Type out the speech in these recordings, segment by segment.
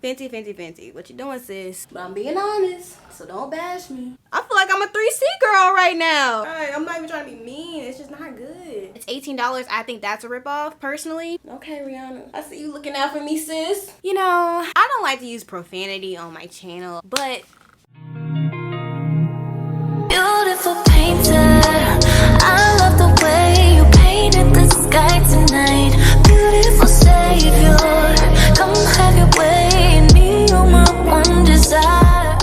Fenty, Fenty, Fenty. What you doing, sis? But I'm being honest, so don't bash me. I feel like I'm a 3C girl right now. Alright, I'm not even trying to be mean. It's just not good. It's $18. I think that's a ripoff, personally. Okay, Rihanna. I see you looking out for me, sis. You know, I don't like to use profanity on my channel, but... Beautiful painter, I love the way you painted the sky tonight. Beautiful savior, come have your way in me, you're my one desire.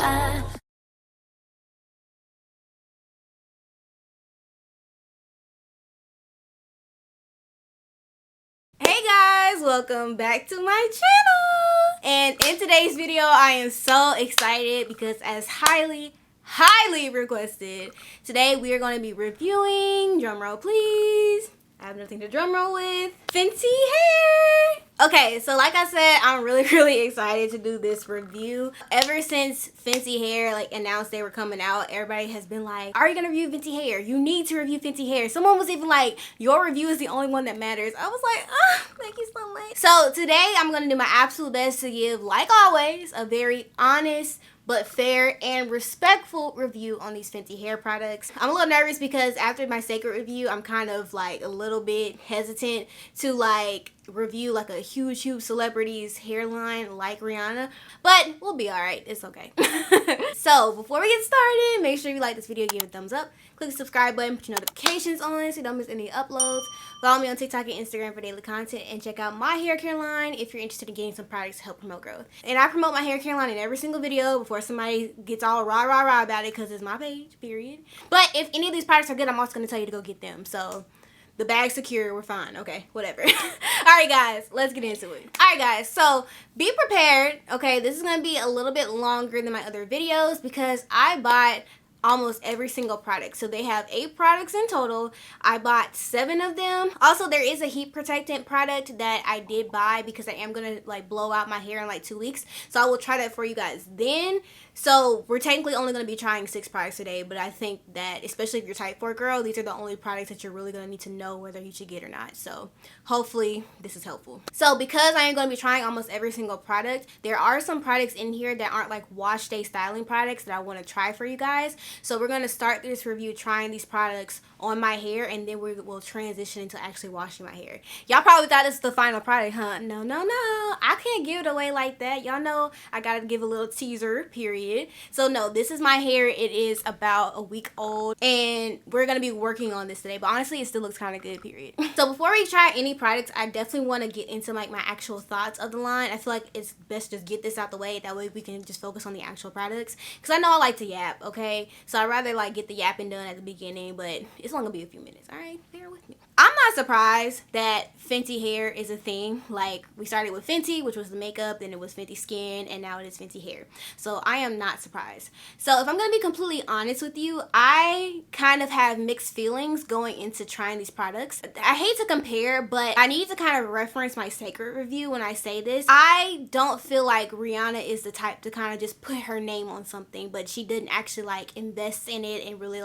Hey guys, welcome back to my channel. And in today's video, I am so excited because as highly requested, today we are going to be reviewing, drumroll please, I have nothing to drumroll with, Fenty hair. Okay, so like I said, I'm really excited to do this review. Ever since Fenty hair announced they were coming out, everybody has been like, are you gonna review Fenty hair? You need to review Fenty hair. Someone was even like, your review is the only one that matters. I was like, thank you so much. So today I'm gonna do my absolute best to give, like always, a very honest but fair and respectful review on these Fenty hair products. I'm a little nervous because after my Sacred review, I'm kind of a little bit hesitant to review a huge celebrity's hairline like Rihanna, but we'll be alright. It's okay. So before we get started, make sure you like this video, give it a thumbs up, click the subscribe button, put your notifications on so you don't miss any uploads. Follow me on TikTok and Instagram for daily content, and check out my hair care line if you're interested in getting some products to help promote growth. And I promote my hair care line in every single video before somebody gets all rah about it, because it's my page, period. But if any of these products are good, I'm also going to tell you to go get them. So the bag's secure, we're fine. Okay, whatever. Alright guys, let's get into it. Alright guys, so be prepared. Okay, this is going to be a little bit longer than my other videos because I bought almost every single product. So they have 8 products in total. I bought 7 of them. Also, there is a heat protectant product that I did buy because I am gonna blow out my hair in 2 weeks. So I will try that for you guys then. So we're technically only going to be trying 6 products today, but I think that especially if you're type 4 girl, these are the only products that you're really going to need to know whether you should get or not. So hopefully this is helpful. So because I am going to be trying almost every single product, there are some products in here that aren't wash day styling products that I want to try for you guys. So we're going to start this review trying these products on my hair, and then we will transition into actually washing my hair. Y'all probably thought this is the final product, huh? No. I can't give it away like that. Y'all know I got to give a little teaser, period. So no, this is my hair. It is about a week old, and we're going to be working on this today, but honestly, it still looks kind of good, period. So before we try any products, I definitely want to get into my actual thoughts of the line. I feel like it's best to just get this out the way. That way we can just focus on the actual products, because I know I like to yap, okay? So I'd rather get the yapping done at the beginning, but it's only gonna be a few minutes. All right, bear with me. I'm not surprised that Fenty hair is a thing. We started with Fenty, which was the makeup, then it was Fenty skin, and now it is Fenty hair. So I am not surprised. So if I'm gonna be completely honest with you, I kind of have mixed feelings going into trying these products. I hate to compare, but I need to kind of reference my Sacred review when I say this. I don't feel like Rihanna is the type to kind of just put her name on something, but she didn't actually invest in it and really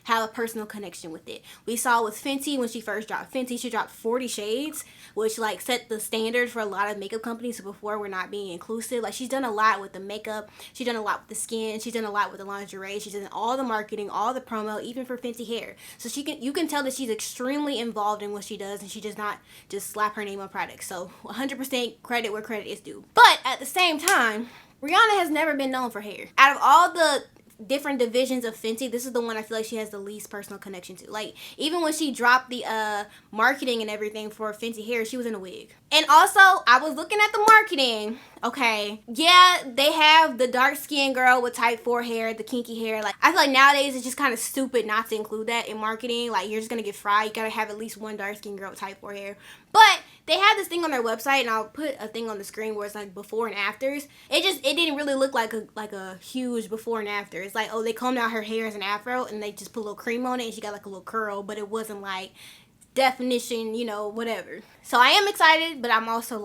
have a personal connection with it. We saw with Fenty when she first dropped Fenty, she dropped 40 shades, which set the standard for a lot of makeup companies who before were not being inclusive. She's done a lot with the makeup, she's done a lot with the skin, she's done a lot with the lingerie, she's done all the marketing, all the promo, even for Fenty hair. So you can tell that she's extremely involved in what she does, and she does not just slap her name on products. So 100% credit where credit is due. But at the same time, Rihanna has never been known for hair. Out of all the different divisions of Fenty, this is the one I feel like she has the least personal connection to. Even when she dropped the marketing and everything for Fenty hair, she was in a wig. And also, I was looking at the marketing. Okay, yeah, they have the dark skinned girl with type 4 hair, the kinky hair. I feel like nowadays it's just kind of stupid not to include that in marketing. You're just gonna get fried. You gotta have at least one dark skinned girl with type 4 hair. But they have this thing on their website, and I'll put a thing on the screen where it's before and afters. It didn't really look like a huge before and after. It's oh, they combed out her hair as an afro, and they just put a little cream on it, and she got a little curl, but it wasn't definition, whatever. So I am excited, but I'm also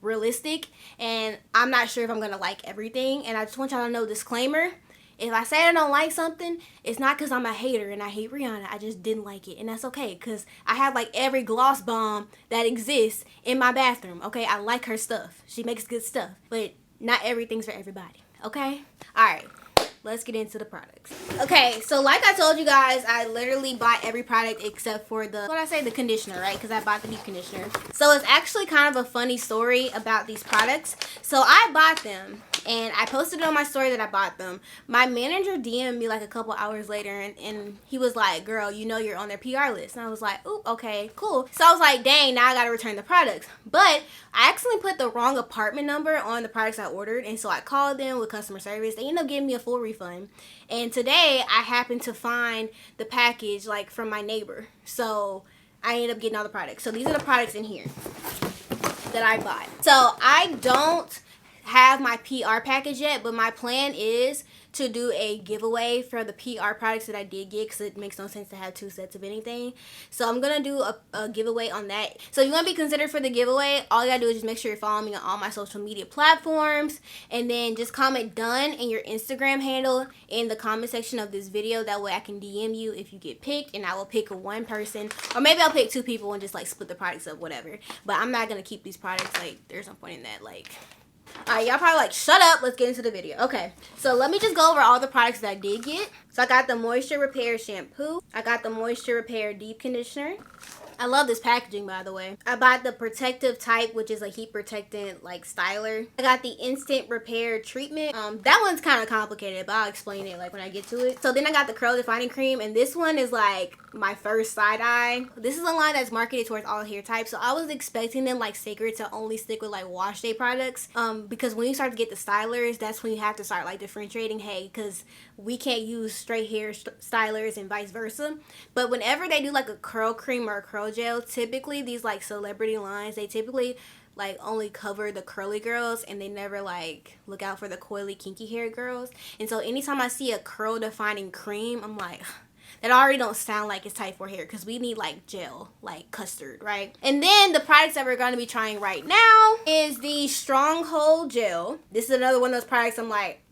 realistic, and I'm not sure if I'm gonna like everything. And I just want y'all to know, disclaimer, if I say I don't like something, it's not because I'm a hater and I hate Rihanna. I just didn't like it, and that's okay, because I have every gloss bomb that exists in my bathroom. Okay, I like her stuff. She makes good stuff, but not everything's for everybody, okay? All right. Let's get into the products. Okay, so like I told you guys, I literally bought every product except for the conditioner, right? Because I bought the deep conditioner. So it's actually kind of a funny story about these products. So I bought them and I posted it on my story that I bought them. My manager DM'd me like a couple hours later and he was like, girl, you know you're on their PR list. And I was like, ooh, okay, cool. So I was like, dang, now I gotta return the products. But I accidentally put the wrong apartment number on the products I ordered. And so I called them with customer service. They ended up giving me a full refund. And today I happened to find the package like from my neighbor. So I ended up getting all the products. So these are the products in here that I bought. So I don't have my PR package yet, but my plan is to do a giveaway for the PR products that I did get, because it makes no sense to have 2 sets of anything. So I'm gonna do a giveaway on that. So if you want to be considered for the giveaway, all you gotta do is just make sure you're following me on all my social media platforms, and then just comment done and your Instagram handle in the comment section of this video. That way I can DM you if you get picked, and I will pick one person, or maybe I'll pick 2 people and just like split the products up, whatever. But I'm not gonna keep these products, like there's no point in that. Like, alright, y'all probably like, shut up, let's get into the video. Okay, so let me just go over all the products that I did get. So I got the Moisture Repair Shampoo. I got the Moisture Repair Deep Conditioner. I love this packaging, by the way. I bought the Protective Type, which is a heat protectant like styler. I got the Instant Repair Treatment. That one's kind of complicated, but I'll explain it like when I get to it. So then I got the Curl Defining Cream, and this one is like my first side eye. This is a line that's marketed towards all hair types, so I was expecting them like Sacred to only stick with like wash day products, because when you start to get the stylers, that's when you have to start like differentiating, hey, because we can't use straight hair stylers and vice versa. But whenever they do like a curl cream or a curl gel, typically these like celebrity lines, they typically like only cover the curly girls, and they never like look out for the coily kinky hair girls. And so anytime I see a curl defining cream, I'm like, that already don't sound like it's type 4 hair, because we need like gel, like custard, right? And then the products that we're going to be trying right now is the Stronghold Gel. This is another one of those products I'm like,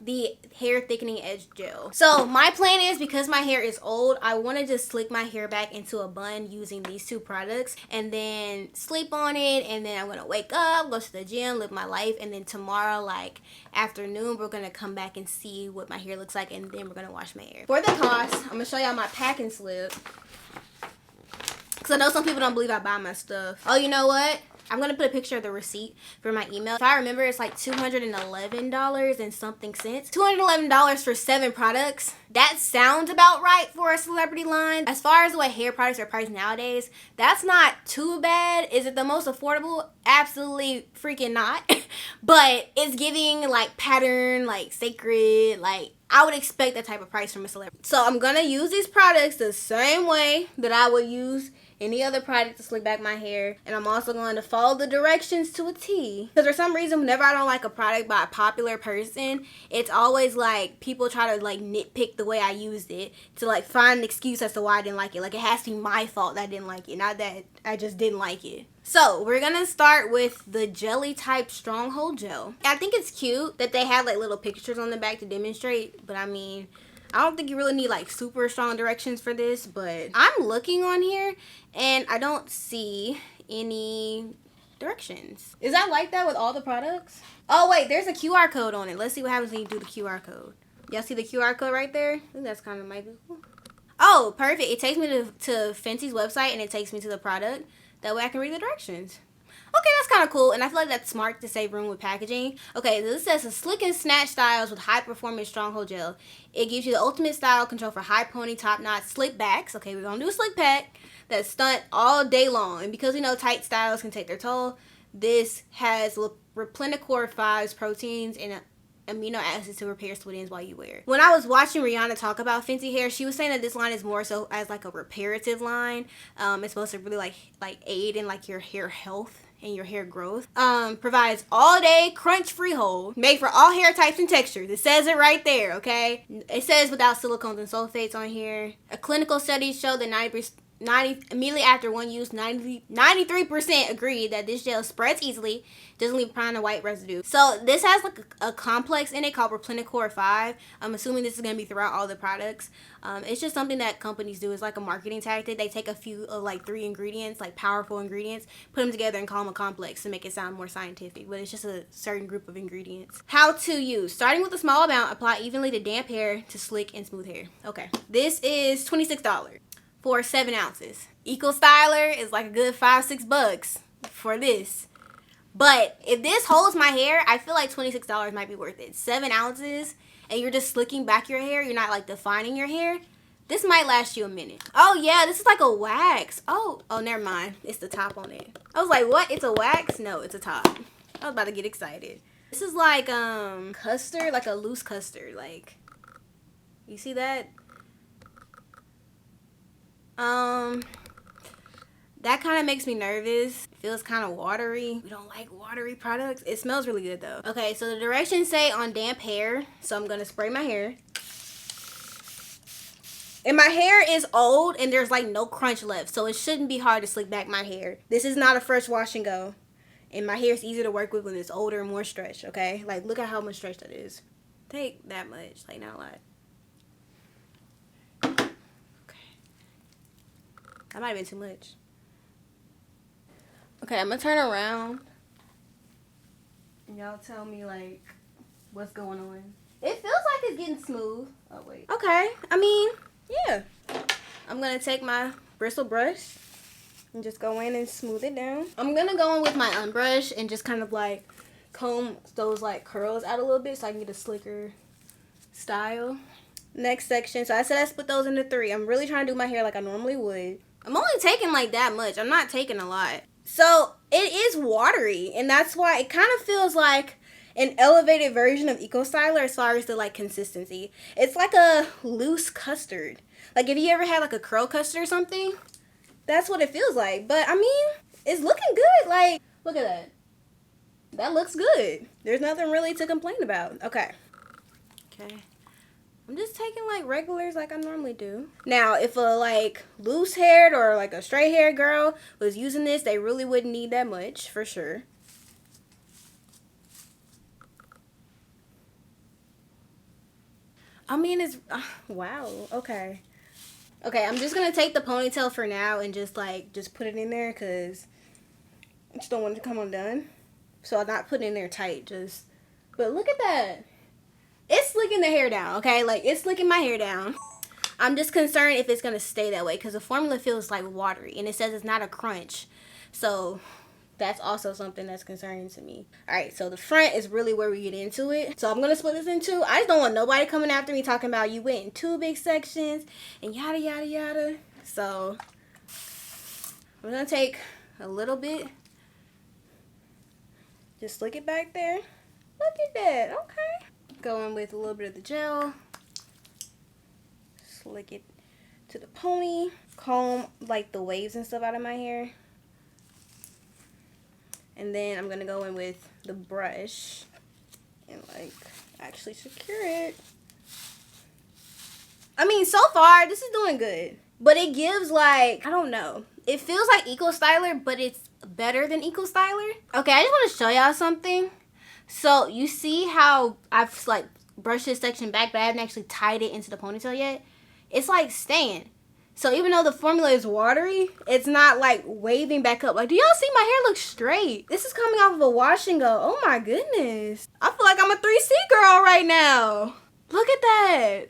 the hair thickening edge gel. So my plan is, because my hair is old, I want to just slick my hair back into a bun using these 2 products, and then sleep on it, and then I'm going to wake up, go to the gym, live my life, and then tomorrow, like afternoon, we're going to come back and see what my hair looks like, and then we're going to wash my hair. For the cost, I'm going to show y'all my packing slip, because I know some people don't believe I buy my stuff. Oh, you know what? I'm going to put a picture of the receipt for my email. If I remember, it's like $211 and something cents. $211 for 7 products. That sounds about right for a celebrity line. As far as the way hair products are priced nowadays, that's not too bad. Is it the most affordable? Absolutely freaking not. But it's giving like pattern, like Sacred, like I would expect that type of price from a celebrity. So I'm going to use these products the same way that I would use any other product to slick back my hair. And I'm also going to follow the directions to a T. Because for some reason, whenever I don't like a product by a popular person, it's always like people try to like nitpick the way I used it to like find an excuse as to why I didn't like it. Like it has to be my fault that I didn't like it, not that I just didn't like it. So we're gonna start with the jelly type Stronghold Gel. I think it's cute that they have like little pictures on the back to demonstrate, but I mean, I don't think you really need like super strong directions for this, but I'm looking on here and I don't see any directions. Is that like that with all the products? Oh wait, there's a QR code on it. Let's see what happens when you do the QR code. Y'all see the QR code right there? I think that's kind of might be cool. Oh, perfect. It takes me to Fenty's website, and it takes me to the product. That way I can read the directions. Okay, that's kind of cool, and I feel like that's smart to save room with packaging. Okay, this says a slick and snatch styles with high performance Stronghold Gel. It gives you the ultimate style control for high pony, top knot, slick backs. Okay, we're gonna do a slick back that stunt all day long. And because we know tight styles can take their toll, this has Replenicor 5's proteins and amino acids to repair split ends while you wear it. When I was watching Rihanna talk about Fenty hair, she was saying that this line is more so as like a reparative line. It's supposed to really like aid in like your hair health and your hair growth. Provides all day crunch free hold, made for all hair types and textures. It says it right there, okay? It says without silicones and sulfates on here. A clinical study showed that immediately after one use, 93% agreed that this gel spreads easily, doesn't leave brown and white residue. So this has like a complex in it called Replenacor 5. I'm assuming this is going to be throughout all the products. It's just something that companies do. It's like a marketing tactic. They take a few like 3 ingredients, like powerful ingredients, put them together and call them a complex to make it sound more scientific, but it's just a certain group of ingredients. How to use. Starting with a small amount, apply evenly to damp hair to slick and smooth hair. Okay, this is $26 for 7 ounces. Eco Styler is like a good $5-6 for this. But if this holds my hair, I feel like $26 might be worth it. 7 ounces, and you're just slicking back your hair. You're not like defining your hair. This might last you a minute. Oh yeah, this is like a wax. Oh, never mind. It's the top on it. I was like, what? It's a wax? No, it's a top. I was about to get excited. This is like custard, like a loose custard. Like, you see that? That kind of makes me nervous. It feels kind of watery. We don't like watery products. It smells really good though. Okay, so the directions say on damp hair. So I'm gonna spray my hair. And my hair is old and there's like no crunch left. So it shouldn't be hard to slick back my hair. This is not a fresh wash and go. And my hair is easier to work with when it's older and more stretched, okay? Like, look at how much stretch that is. Take that much, like, not a lot. That might have been too much. Okay, I'm gonna turn around. And y'all tell me, like, what's going on. It feels like it's getting smooth. Oh, wait. Okay, I mean, yeah. I'm gonna take my bristle brush and just go in and smooth it down. I'm gonna go in with my unbrush and just kind of, like, comb those, like, curls out a little bit so I can get a slicker style. Next section. So I said I split those into 3. I'm really trying to do my hair like I normally would. I'm only taking like that much. I'm not taking a lot. So it is watery, and that's why it kind of feels like an elevated version of Eco Styler as far as the like consistency. It's like a loose custard. Like if you ever had like a curl custard or something, that's what it feels like. But I mean, it's looking good. Like, look at that. That looks good. There's nothing really to complain about. Okay. I'm just taking like regulars like I normally do. Now, if a like loose haired or like a straight haired girl was using this, they really wouldn't need that much for sure. I mean, it's wow. Okay, I'm just gonna take the ponytail for now and just put it in there because I just don't want it to come undone. So I'm not putting it in there tight. But look at that. It's slicking the hair down, okay? Like, it's slicking my hair down. I'm just concerned if it's going to stay that way because the formula feels, like, watery. And it says it's not a crunch. So, that's also something that's concerning to me. Alright, so the front is really where we get into it. So, I'm going to split this in 2. I just don't want nobody coming after me talking about you went in 2 big sections and yada, yada, yada. So, I'm going to take a little bit. Just slick it back there. Look at that. Okay. Going with a little bit of the gel. Slick it to the pony. Comb like the waves and stuff out of my hair. And then I'm going to go in with the brush and like actually secure it. I mean, so far this is doing good. But it gives like, I don't know. It feels like Eco Styler, but it's better than Eco Styler. Okay, I just want to show y'all something. So, you see how I've, like, brushed this section back, but I haven't actually tied it into the ponytail yet? It's, like, staying. So, even though the formula is watery, it's not, like, waving back up. Like, do y'all see my hair look straight? This is coming off of a wash and go. Oh, my goodness. I feel like I'm a 3C girl right now. Look at that.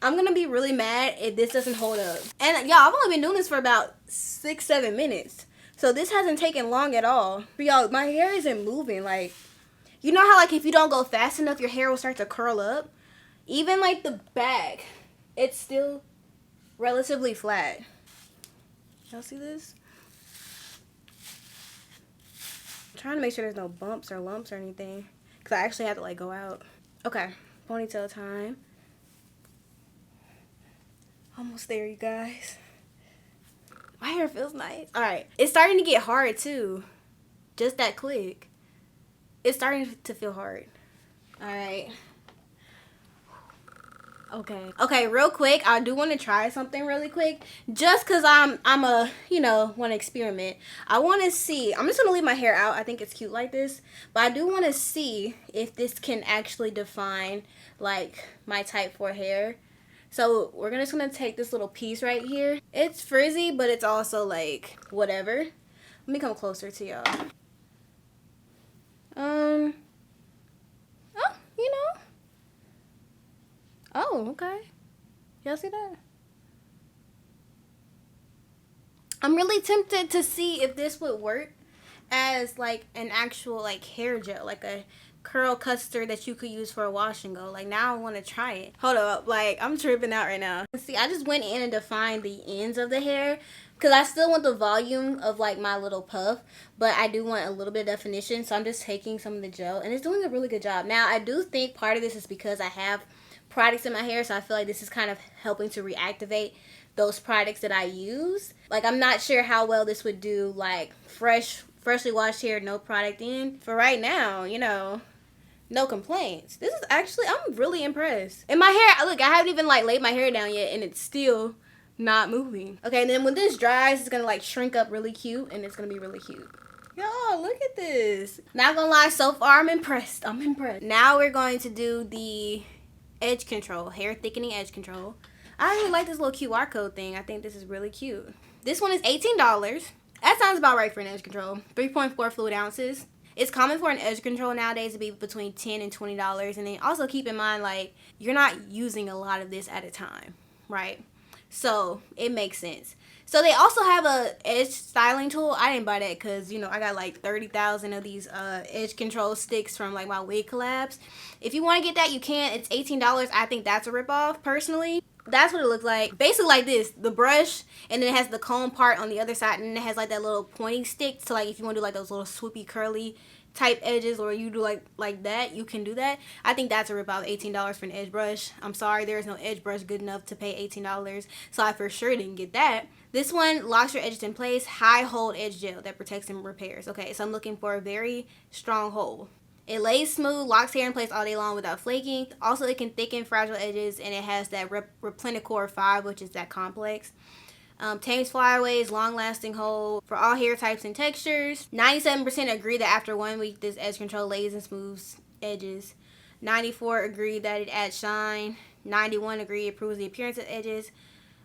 I'm going to be really mad if this doesn't hold up. And, y'all, I've only been doing this for about 6-7 minutes. So, this hasn't taken long at all. But, y'all, my hair isn't moving, like... You know how, like, if you don't go fast enough, your hair will start to curl up? Even, like, the back, it's still relatively flat. Y'all see this? I'm trying to make sure there's no bumps or lumps or anything. Because I actually had to, like, go out. Okay, ponytail time. Almost there, you guys. My hair feels nice. Alright, it's starting to get hard, too. Just that quick. It's starting to feel hard. Alright. Okay, real quick, I do want to try something really quick. Just because I'm a, want to experiment. I want to see. I'm just going to leave my hair out. I think it's cute like this. But I do want to see if this can actually define, like, my type 4 hair. So we're just going to take this little piece right here. It's frizzy, but it's also, like, whatever. Let me come closer to y'all. Oh, Oh, okay. Y'all see that? I'm really tempted to see if this would work as like an actual like hair gel, like a curl custard that you could use for a wash and go. Like now I want to try it. Hold up, like I'm tripping out right now. See, I just went in and defined the ends of the hair because I still want the volume of like my little puff, but I do want a little bit of definition. So I'm just taking some of the gel and it's doing a really good job. Now I do think part of this is because I have products in my hair, so I feel like this is kind of helping to reactivate those products that I use. Like I'm not sure how well this would do like freshly washed hair, no product in. For right now, no complaints. This is actually, I'm really impressed. And my hair, look, I haven't even like laid my hair down yet and it's still not moving. Okay, and then when this dries, it's gonna like shrink up really cute and it's gonna be really cute. Y'all, look at this. Not gonna lie, so far I'm impressed. Now we're going to do the edge control, hair thickening edge control. I really like this little QR code thing. I think this is really cute. This one is $18. That sounds about right for an edge control. 3.4 fluid ounces. It's common for an edge control nowadays to be between $10 and $20. And then also keep in mind, like, you're not using a lot of this at a time, right? So it makes sense. So they also have a edge styling tool. I didn't buy that because, I got like 30,000 of these edge control sticks from like my wig collabs. If you want to get that, you can. It's $18. I think that's a ripoff personally. That's what it looks like. Basically like this, the brush, and then it has the comb part on the other side, and then it has like that little pointing stick. So like if you want to do like those little swoopy curly type edges, or you do like that, you can do that. I think that's a ripoff. $18 for an edge brush. I'm sorry, there is no edge brush good enough to pay $18, so I for sure didn't get that. This one locks your edges in place. High hold edge gel that protects and repairs. Okay, so I'm looking for a very strong hold. It lays smooth, locks hair in place all day long without flaking. Also, it can thicken fragile edges, and it has that Replenicor 5, which is that complex. Tames flyaways, long-lasting hold for all hair types and textures. 97% agree that after 1 week, this edge control lays and smooths edges. 94 agree that it adds shine. 91 agree it improves the appearance of edges.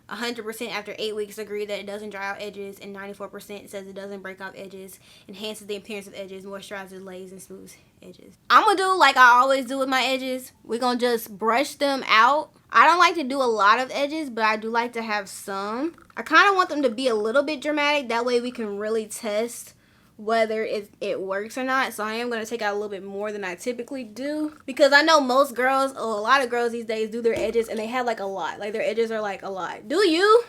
100% after 8 weeks agree that it doesn't dry out edges, and 94% says it doesn't break off edges, enhances the appearance of edges, moisturizes, lays, and smooths edges. I'm gonna do like I always do with my edges. We're gonna just brush them out. I don't like to do a lot of edges, but I do like to have some. I kind of want them to be a little bit dramatic. That way we can really test whether it works or not. So I am going to take out a little bit more than I typically do, because I know most girls, or a lot of girls these days, do their edges and they have like a lot. Like their edges are like a lot. Do you?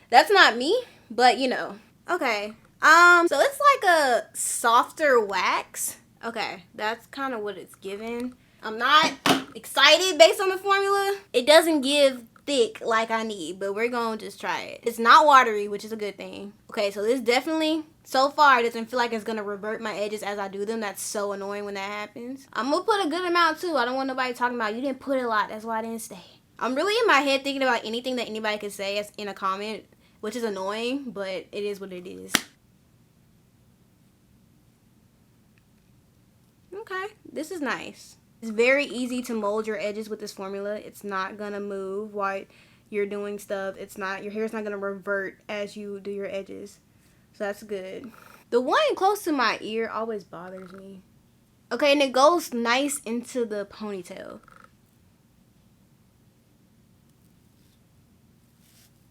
That's not me, but Okay. So it's like a softer wax. Okay, that's kind of what it's giving. I'm not excited based on the formula. It doesn't give thick like I need, but we're gonna just try it. It's not watery, which is a good thing. Okay, so this definitely, so far, doesn't feel like it's gonna revert my edges as I do them. That's so annoying when that happens. I'm gonna put a good amount too. I don't want nobody talking about, you didn't put a lot, that's why I didn't stay. I'm really in my head thinking about anything that anybody could say as in a comment, which is annoying, but it is what it is. Okay, this is nice. It's very easy to mold your edges with this formula. It's not gonna move while you're doing stuff. Your hair's not gonna revert as you do your edges. So that's good. The one close to my ear always bothers me. Okay, and it goes nice into the ponytail.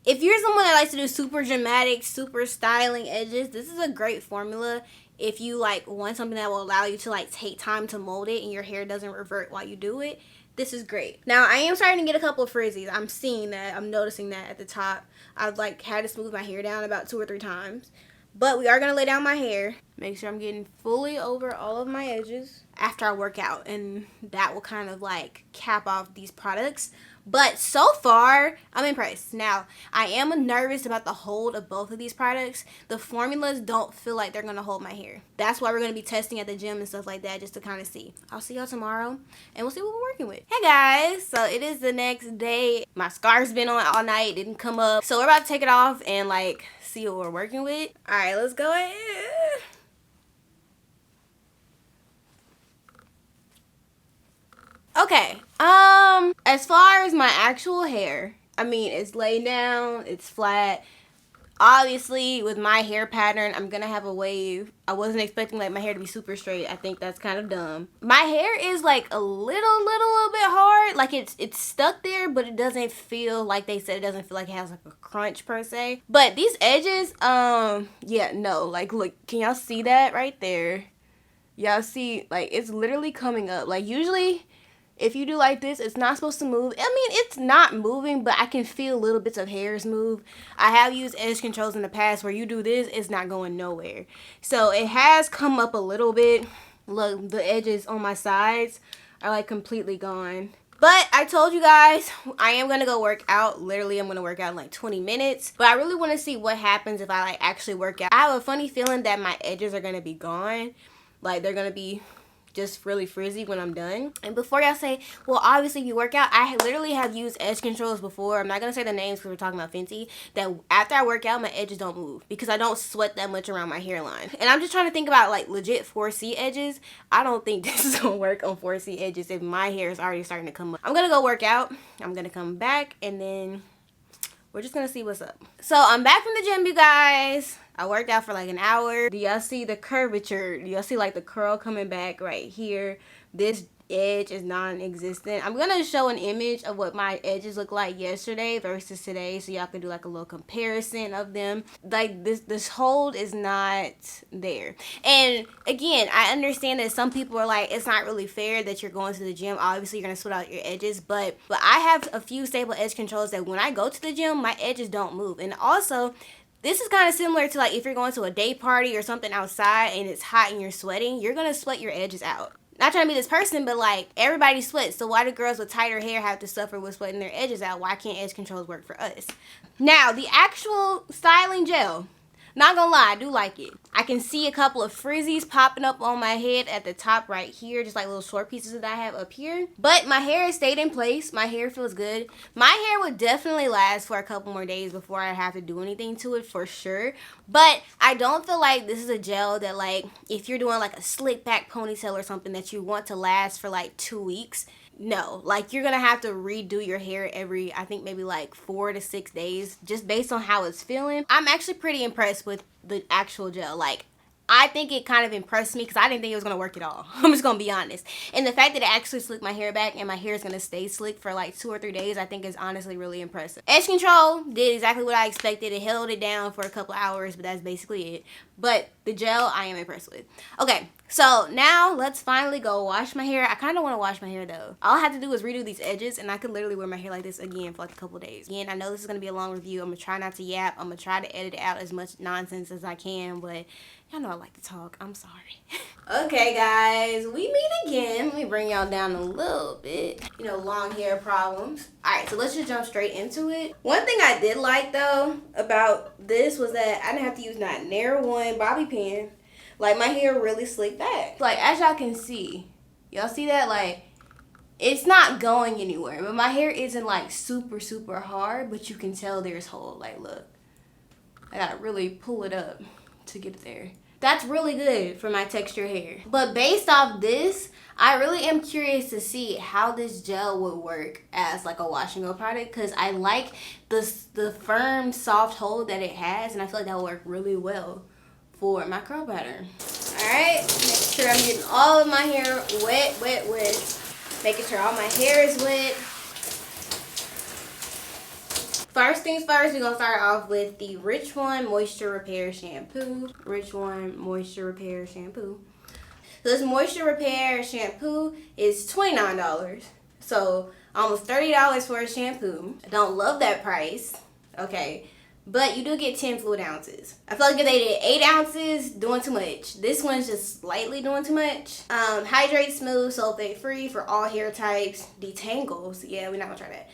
If you're someone that likes to do super dramatic, super styling edges, this is a great formula. If you want something that will allow you to take time to mold it and your hair doesn't revert while you do it, this is great. Now I am starting to get a couple of frizzies. I'm seeing that. I'm noticing that at the top. I've had to smooth my hair down about 2 or 3 times. But we are going to lay down my hair. Make sure I'm getting fully over all of my edges after I work out. And that will kind of cap off these products. But so far, I'm impressed. Now, I am nervous about the hold of both of these products. The formulas don't feel like they're going to hold my hair. That's why we're going to be testing at the gym and stuff like that, just to kind of see. I'll see y'all tomorrow, and we'll see what we're working with. Hey guys, so it is the next day. My scarf's been on all night, didn't come up. So we're about to take it off and like see what we're working with. All right, let's go ahead. Okay, as far as my actual hair, I mean, it's laid down, it's flat. Obviously, with my hair pattern, I'm gonna have a wave. I wasn't expecting like my hair to be super straight. I think that's kind of dumb. My hair is like a little bit hard. Like it's stuck there, but it doesn't feel like they said. It doesn't feel like it has like a crunch per se. But these edges, yeah, no. Like, look, can y'all see that right there? Y'all see, like, it's literally coming up. Like, usually if you do like this, it's not supposed to move. I mean, it's not moving, but I can feel little bits of hairs move. I have used edge controls in the past where you do this, it's not going nowhere. So it has come up a little bit. Look, the edges on my sides are like completely gone. But I told you guys, I am going to go work out. Literally, I'm going to work out in like 20 minutes. But I really want to see what happens if I like actually work out. I have a funny feeling that my edges are going to be gone. Like, they're going to be just really frizzy when I'm done. And before y'all say, well, obviously if you work out, I literally have used edge controls before. I'm not gonna say the names because we're talking about Fenty. That after I work out, my edges don't move because I don't sweat that much around my hairline. And I'm just trying to think about like legit 4C edges. I don't think this is gonna work on 4C edges if my hair is already starting to come up. I'm gonna go work out. I'm gonna come back and then we're just gonna see what's up. So I'm back from the gym, you guys. I worked out for like an hour. Do y'all see the curvature? Do y'all see like the curl coming back right here? This edge is non-existent. I'm gonna show an image of what my edges look like yesterday versus today, so y'all can do like a little comparison of them. Like this hold is not there. And again, I understand that some people are like, it's not really fair that you're going to the gym. Obviously you're gonna sweat out your edges, but I have a few stable edge controls that when I go to the gym, my edges don't move. And also, this is kind of similar to like if you're going to a day party or something outside and it's hot and you're sweating, you're going to sweat your edges out. Not trying to be this person, but like everybody sweats. So why do girls with tighter hair have to suffer with sweating their edges out? Why can't edge controls work for us? Now, the actual styling gel. Not gonna lie, I do like it. I can see a couple of frizzies popping up on my head at the top right here, just like little short pieces that I have up here. But my hair has stayed in place. My hair feels good. My hair would definitely last for a couple more days before I have to do anything to it for sure. But I don't feel like this is a gel that like, if you're doing like a slick back ponytail or something that you want to last for like 2 weeks. No, like you're gonna have to redo your hair every, I think maybe like 4 to 6 days, just based on how it's feeling. I'm actually pretty impressed with the actual gel. Like, I think it kind of impressed me because I didn't think it was going to work at all. I'm just going to be honest. And the fact that it actually slicked my hair back and my hair is going to stay slick for like 2 or 3 days, I think is honestly really impressive. Edge control did exactly what I expected. It held it down for a couple hours, but that's basically it. But the gel, I am impressed with. Okay, so now let's finally go wash my hair. I kind of want to wash my hair though. All I have to do is redo these edges and I could literally wear my hair like this again for like a couple days. Again, I know this is going to be a long review. I'm going to try not to yap. I'm going to try to edit out as much nonsense as I can, but y'all know I like to talk. I'm sorry. Okay, guys, we meet again. Let me bring y'all down a little bit. You know, long hair problems. All right, so let's just jump straight into it. One thing I did like, though, about this was that I didn't have to use not Nair one bobby pin. Like, my hair really slicked back. Like, as y'all can see, y'all see that? Like, it's not going anywhere. But my hair isn't, like, super, super hard, but you can tell there's hold. Like, look. I gotta really pull it up to get it there. That's really good for my texture hair. But based off this, I really am curious to see how this gel would work as like a wash and go product, because I like the firm, soft hold that it has, and I feel like that will work really well for my curl pattern. Alright, make sure I'm getting all of my hair wet. Making sure all my hair is wet. First things first, we're going to start off with the Rich One Moisture Repair Shampoo. Rich One Moisture Repair Shampoo. So this Moisture Repair Shampoo is $29. So almost $30 for a shampoo. I don't love that price. Okay. but you do get 10 fluid ounces. I feel like if they did 8 ounces, doing too much. This one's just slightly doing too much. Hydrate smooth, sulfate free for all hair types. Detangles. Yeah, we're not gonna try that.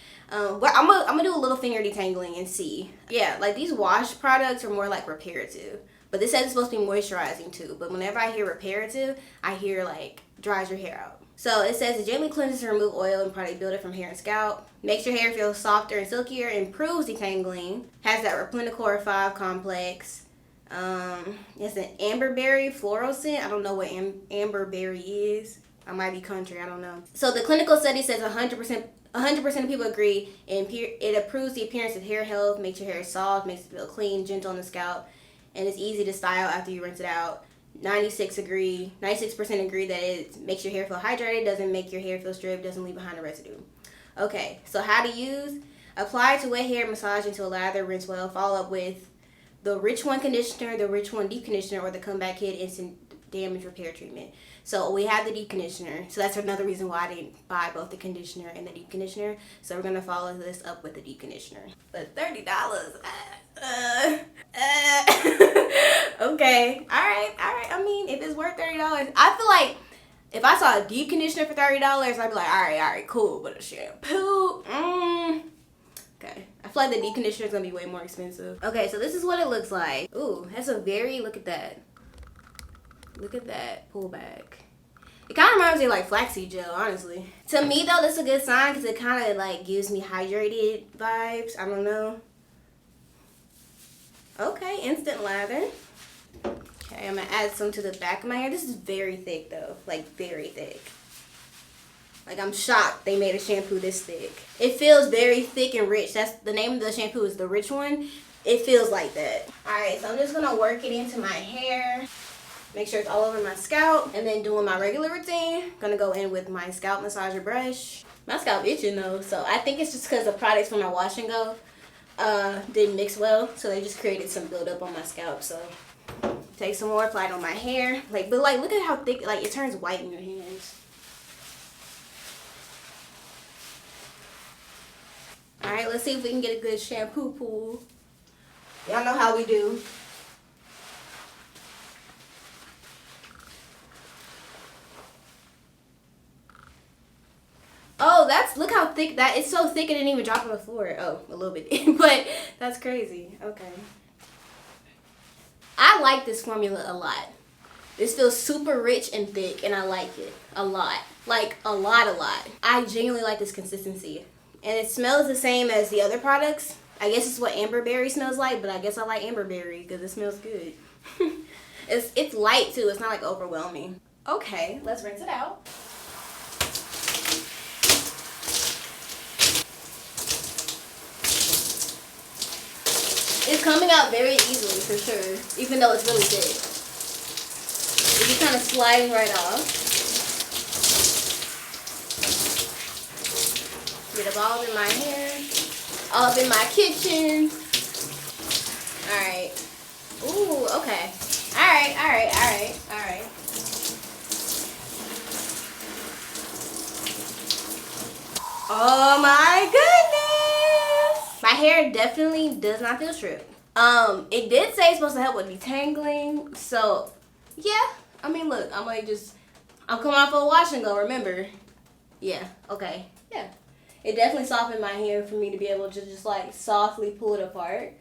But I'm gonna do a little finger detangling and see. Yeah, like these wash products are more like reparative. But this says it's supposed to be moisturizing too. But whenever I hear reparative, I hear like dries your hair out. So it says it gently cleanses and remove oil and product buildup from hair and scalp. Makes your hair feel softer and silkier. Improves detangling. Has that Replenicore 5 complex. It's an amberberry floral scent. I don't know what amberberry is. I might be country. I don't know. So the clinical study says 100% of people agree, and it improves the appearance of hair health, makes your hair soft, makes it feel clean, gentle on the scalp, and it's easy to style after you rinse it out. 96% agree that it makes your hair feel hydrated, doesn't make your hair feel stripped, doesn't leave behind a residue. Okay, so how to use? Apply to wet hair, massage into a lather, rinse well, follow up with the Rich One conditioner, the Rich One deep conditioner, or the Comeback Kid instant damage repair treatment. So we have the deep conditioner. So that's another reason why I didn't buy both the conditioner and the deep conditioner. So we're gonna follow this up with the deep conditioner. But $30. Okay. All right. I mean, if it's worth $30, I feel like if I saw a deep conditioner for $30, I'd be like, all right, cool. But a shampoo, okay. I feel like the deep conditioner is gonna be way more expensive. Okay, so this is what it looks like. Ooh, that's a very, look at that. Look at that pullback. It kind of reminds me of like flaxseed gel, honestly. To me though, this is a good sign because it kind of like gives me hydrated vibes. I don't know. Okay, instant lather. Okay, I'm gonna add some to the back of my hair. This is very thick though, like very thick. Like I'm shocked they made a shampoo this thick. It feels very thick and rich. That's the name of the shampoo is the Rich One. It feels like that. All right, so I'm just gonna work it into my hair. Make sure it's all over my scalp. And then doing my regular routine. Gonna go in with my scalp massager brush. My scalp itching though, so I think it's just because the products from my wash and go didn't mix well. So they just created some buildup on my scalp. So take some more, apply it on my hair. But look at how thick, like it turns white in your hands. All right, let's see if we can get a good shampoo pool. Y'all know how we do. Oh, look how thick that, it's so thick it didn't even drop on the floor. Oh, a little bit, but that's crazy. Okay. I like this formula a lot. This feels super rich and thick and I like it a lot. Like a lot. I genuinely like this consistency. And it smells the same as the other products. I guess it's what amberberry smells like, but I guess I like amberberry because it smells good. It's light too, it's not like overwhelming. Okay, let's rinse it out. It's coming out very easily for sure, even though it's really thick. It's just kind of sliding right off. Get it all in my hair, all up in my kitchen. Alright. Ooh, okay. Alright. Oh my goodness! My hair definitely does not feel stripped. It did say it's supposed to help with detangling, so yeah. I mean, look, I'm coming off of a wash and go, remember? Yeah, okay, yeah. It definitely softened my hair for me to be able to just like softly pull it apart.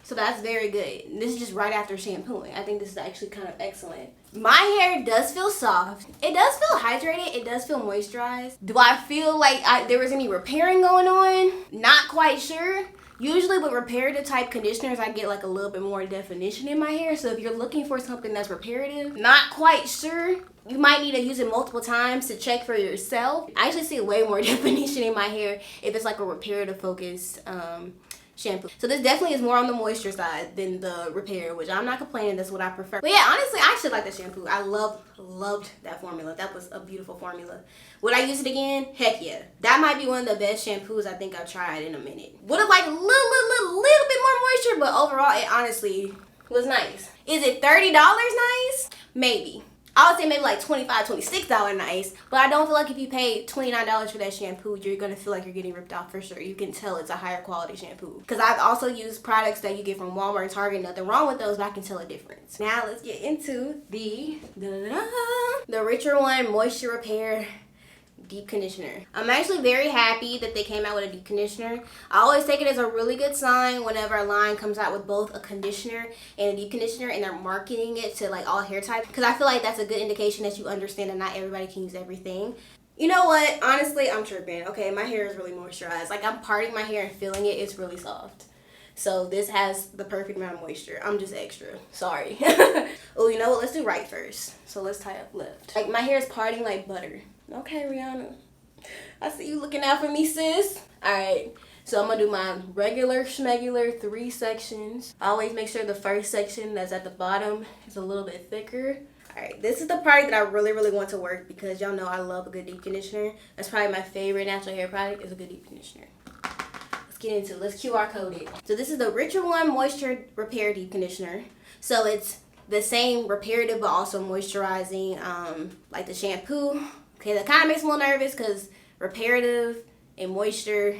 So that's very good. This is just right after shampooing. I think this is actually kind of excellent. My hair does feel soft. It does feel hydrated. It does feel moisturized. Do I feel like there was any repairing going on? Not quite sure. Usually with reparative type conditioners, I get like a little bit more definition in my hair. So if you're looking for something that's reparative, not quite sure. You might need to use it multiple times to check for yourself. I actually see way more definition in my hair if it's like a reparative focused shampoo. So this definitely is more on the moisture side than the repair, which I'm not complaining, that's what I prefer. But yeah, honestly, I actually like the shampoo. I loved that formula. That was a beautiful formula. Would I use it again? Heck yeah. That might be one of the best shampoos I think I've tried in a minute. Would have liked a little bit more moisture, but overall it honestly was nice. Is it $30 nice? Maybe. I would say maybe like $25, $26 nice, but I don't feel like if you pay $29 for that shampoo, you're gonna feel like you're getting ripped off for sure. You can tell it's a higher quality shampoo. Because I've also used products that you get from Walmart and Target, nothing wrong with those, but I can tell a difference. Now let's get into the Richer One Moisture Repair deep conditioner. I'm actually very happy that they came out with a deep conditioner. I always take it as a really good sign whenever a line comes out with both a conditioner and a deep conditioner and they're marketing it to like all hair types, because I feel like that's a good indication that you understand that not everybody can use everything. You know what? Honestly, I'm tripping. Okay, my hair is really moisturized. Like, I'm parting my hair and feeling it. It's really soft. So this has the perfect amount of moisture. I'm just extra. Sorry. Oh, you know what? Let's do right first. So let's tie up left. Like, my hair is parting like butter. Okay, Rihanna. I see you looking out for me, sis. Alright. So I'm going to do my regular schmegular 3 sections. I always make sure the first section that's at the bottom is a little bit thicker. Alright, this is the product that I really, really want to work because y'all know I love a good deep conditioner. That's probably my favorite natural hair product is a good deep conditioner. Let's get into it. Let's QR code it. So this is the Richer One Moisture Repair Deep Conditioner. So it's the same reparative but also moisturizing like the shampoo. Okay, that kind of makes me a little nervous because reparative and moisture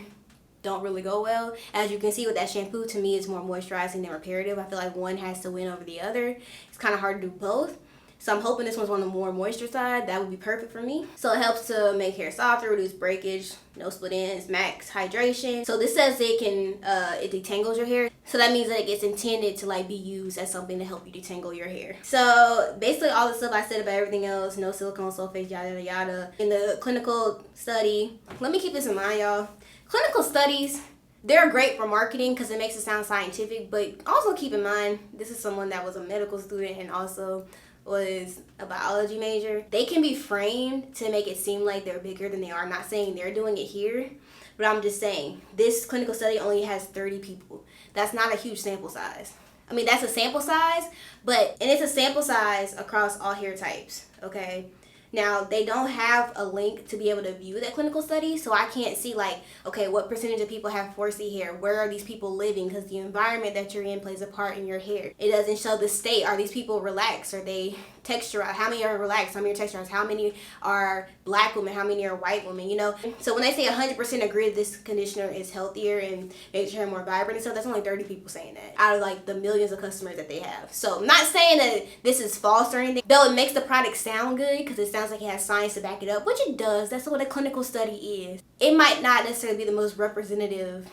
don't really go well. As you can see with that shampoo, to me it's more moisturizing than reparative. I feel like one has to win over the other. It's kind of hard to do both. So I'm hoping this one's on the more moisture side. That would be perfect for me. So it helps to make hair softer, reduce breakage, no split ends, max hydration. So this says it can, it detangles your hair. So that means that it gets intended to like be used as something to help you detangle your hair. So basically all the stuff I said about everything else, no silicone sulfate, yada, yada, yada. In the clinical study, let me keep this in mind, y'all. Clinical studies, they're great for marketing because it makes it sound scientific, but also keep in mind, this is someone that was a medical student and also was a biology major. They can be framed to make it seem like they're bigger than they are. I'm not saying they're doing it here, but I'm just saying this clinical study only has 30 people. That's not a huge sample size. I mean, that's a sample size, and it's a sample size across all hair types, okay? Now, they don't have a link to be able to view that clinical study, so I can't see like, okay, what percentage of people have 4C hair? Where are these people living? Because the environment that you're in plays a part in your hair. It doesn't show the state. Are these people relaxed? Are they texturized? How many are relaxed? How many are texturized? How many are black women? How many are white women? You know? So when they say 100% agree this conditioner is healthier and makes your hair more vibrant and stuff, that's only 30 people saying that out of like the millions of customers that they have. So I'm not saying that this is false or anything, though it makes the product sound good because it sounds like it has science to back it up, which it does. That's what a clinical study is. It might not necessarily be the most representative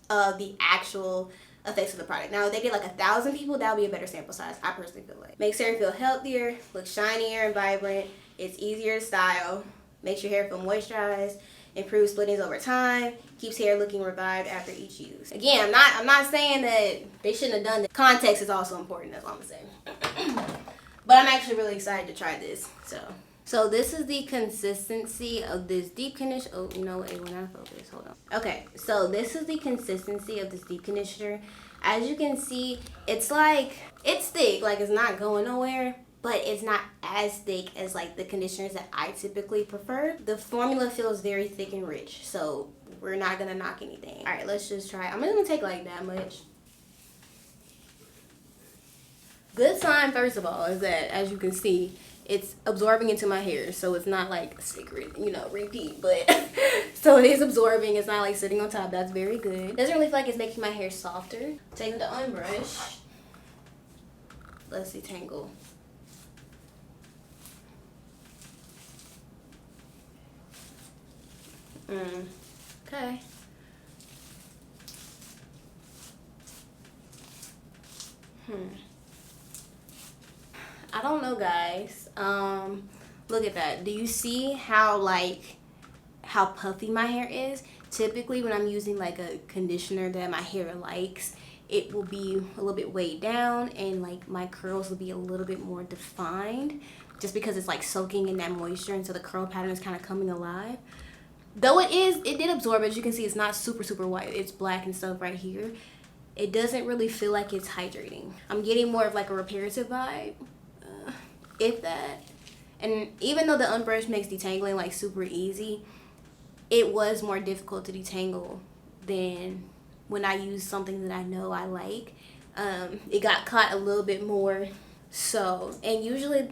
of the actual effects of the product. Now, if they get like 1,000 people, that would be a better sample size, I personally feel like. Makes hair feel healthier, looks shinier and vibrant, it's easier to style, makes your hair feel moisturized, improves split ends over time, keeps hair looking revived after each use. Again, I'm not saying that they shouldn't have done that. Context is also important, that's all I'm saying. But I'm actually really excited to try this, So this is the consistency of this deep conditioner. Oh, you know what? It went out of focus. Hold on. Okay, so this is the consistency of this deep conditioner. As you can see, it's thick. Like, it's not going nowhere, but it's not as thick as like the conditioners that I typically prefer. The formula feels very thick and rich, so we're not gonna knock anything. All right, let's just try. I'm not gonna take like that much. Good sign, first of all, is that, as you can see, it's absorbing into my hair, so it's not like secret, repeat, but so it is absorbing. It's not like sitting on top. That's very good. Doesn't really feel like it's making my hair softer. Taking the unbrush, let's detangle. Okay. I don't know, guys. Look at that. Do you see how puffy my hair is? Typically when I'm using like a conditioner that my hair likes, it will be a little bit weighed down and like my curls will be a little bit more defined just because it's like soaking in that moisture, and so the curl pattern is kind of coming alive. Though it did absorb. As you can see, it's not super white. It's black and stuff right here. It doesn't really feel like it's hydrating. I'm getting more of like a reparative vibe. If that. And even though the unbrush makes detangling like super easy, it was more difficult to detangle than when I use something that I know I like. It got caught a little bit more. So, and usually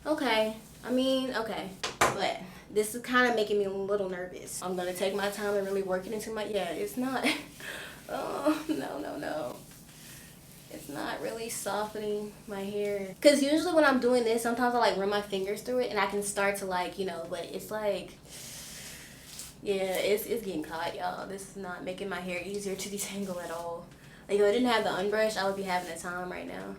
Okay. I mean, okay. But this is kind of making me a little nervous. I'm going to take my time and really work it into my... Yeah, it's not... Oh, no. It's not really softening my hair. Because usually when I'm doing this, sometimes I like run my fingers through it and I can start to like, you know, but it's like... Yeah, it's getting caught, y'all. This is not making my hair easier to detangle at all. Like, if I didn't have the unbrush, I would be having a time right now.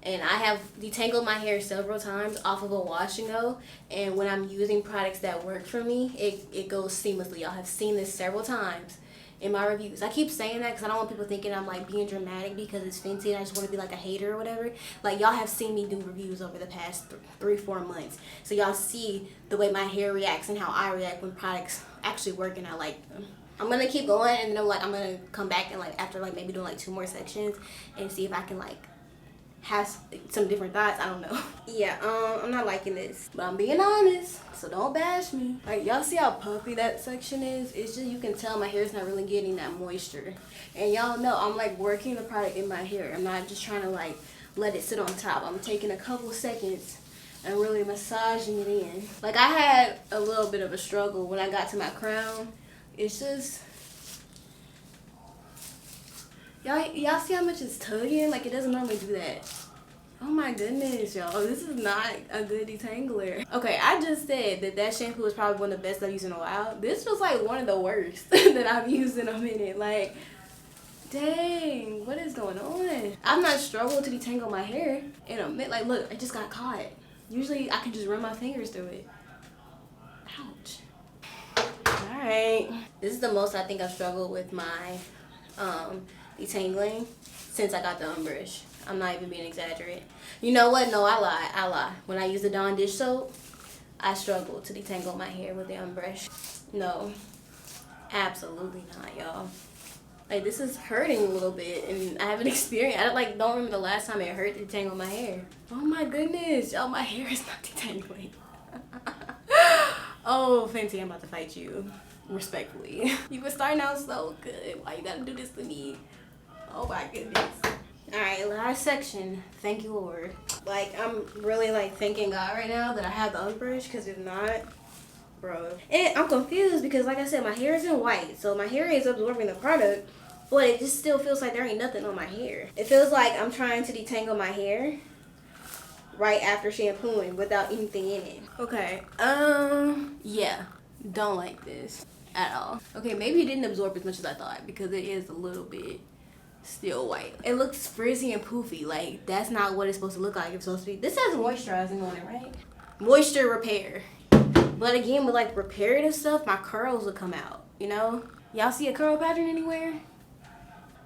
And I have detangled my hair several times off of a wash and go. And when I'm using products that work for me, it goes seamlessly. Y'all have seen this several times in my reviews. I keep saying that because I don't want people thinking I'm like being dramatic because it's Fenty and I just want to be like a hater or whatever. Like, y'all have seen me do reviews over the past 3-4 months. So y'all see the way my hair reacts and how I react when products actually work and I like them. I'm going to keep going and then I'm going to come back and like after like maybe doing like 2 more sections and see if I can like have some different thoughts. I don't know. Yeah, I'm not liking this, but I'm being honest, so don't bash me. Like, y'all see how puffy that section is? It's just, you can tell my hair's not really getting that moisture. And y'all know I'm like working the product in my hair. I'm not just trying to like let it sit on top. I'm taking a couple seconds and really massaging it in. Like, I had a little bit of a struggle when I got to my crown. It's just, y'all see how much it's tugging? Like, it doesn't normally do that. Oh my goodness, y'all. This is not a good detangler. Okay, I just said that shampoo is probably one of the best I've used in a while. This was like one of the worst that I've used in a minute. Like, dang, what is going on? I've not struggled to detangle my hair in a minute. Like, look, I just got caught. Usually I can just run my fingers through it. Ouch. Alright. This is the most I think I've struggled with my detangling since I got the unbrush. I'm not even being exaggerated. You know what? No, I lie. When I use the Dawn dish soap, I struggle to detangle my hair with the unbrush. No, absolutely not, y'all. Like, this is hurting a little bit, and I haven't experienced. I don't remember the last time it hurt to detangle my hair. Oh my goodness, y'all, my hair is not detangling. Oh, Fenty, I'm about to fight you. Respectfully. You were starting out so good. Why you gotta do this to me? Oh my goodness. Alright, last section. Thank you, Lord. Like, I'm really like thanking God right now that I have the unbrush, because if not, bro. And I'm confused because, like I said, my hair isn't white, so my hair is absorbing the product, but it just still feels like there ain't nothing on my hair. It feels like I'm trying to detangle my hair right after shampooing without anything in it. Okay, yeah, don't like this at all. Okay, maybe it didn't absorb as much as I thought because it is a little bit still white. It looks frizzy and poofy. Like, that's not what it's supposed to look like. It's supposed to be, this has moisturizing on it, right? Moisture repair. But again, with like reparative stuff, my curls will come out, you know? Y'all see a curl pattern anywhere?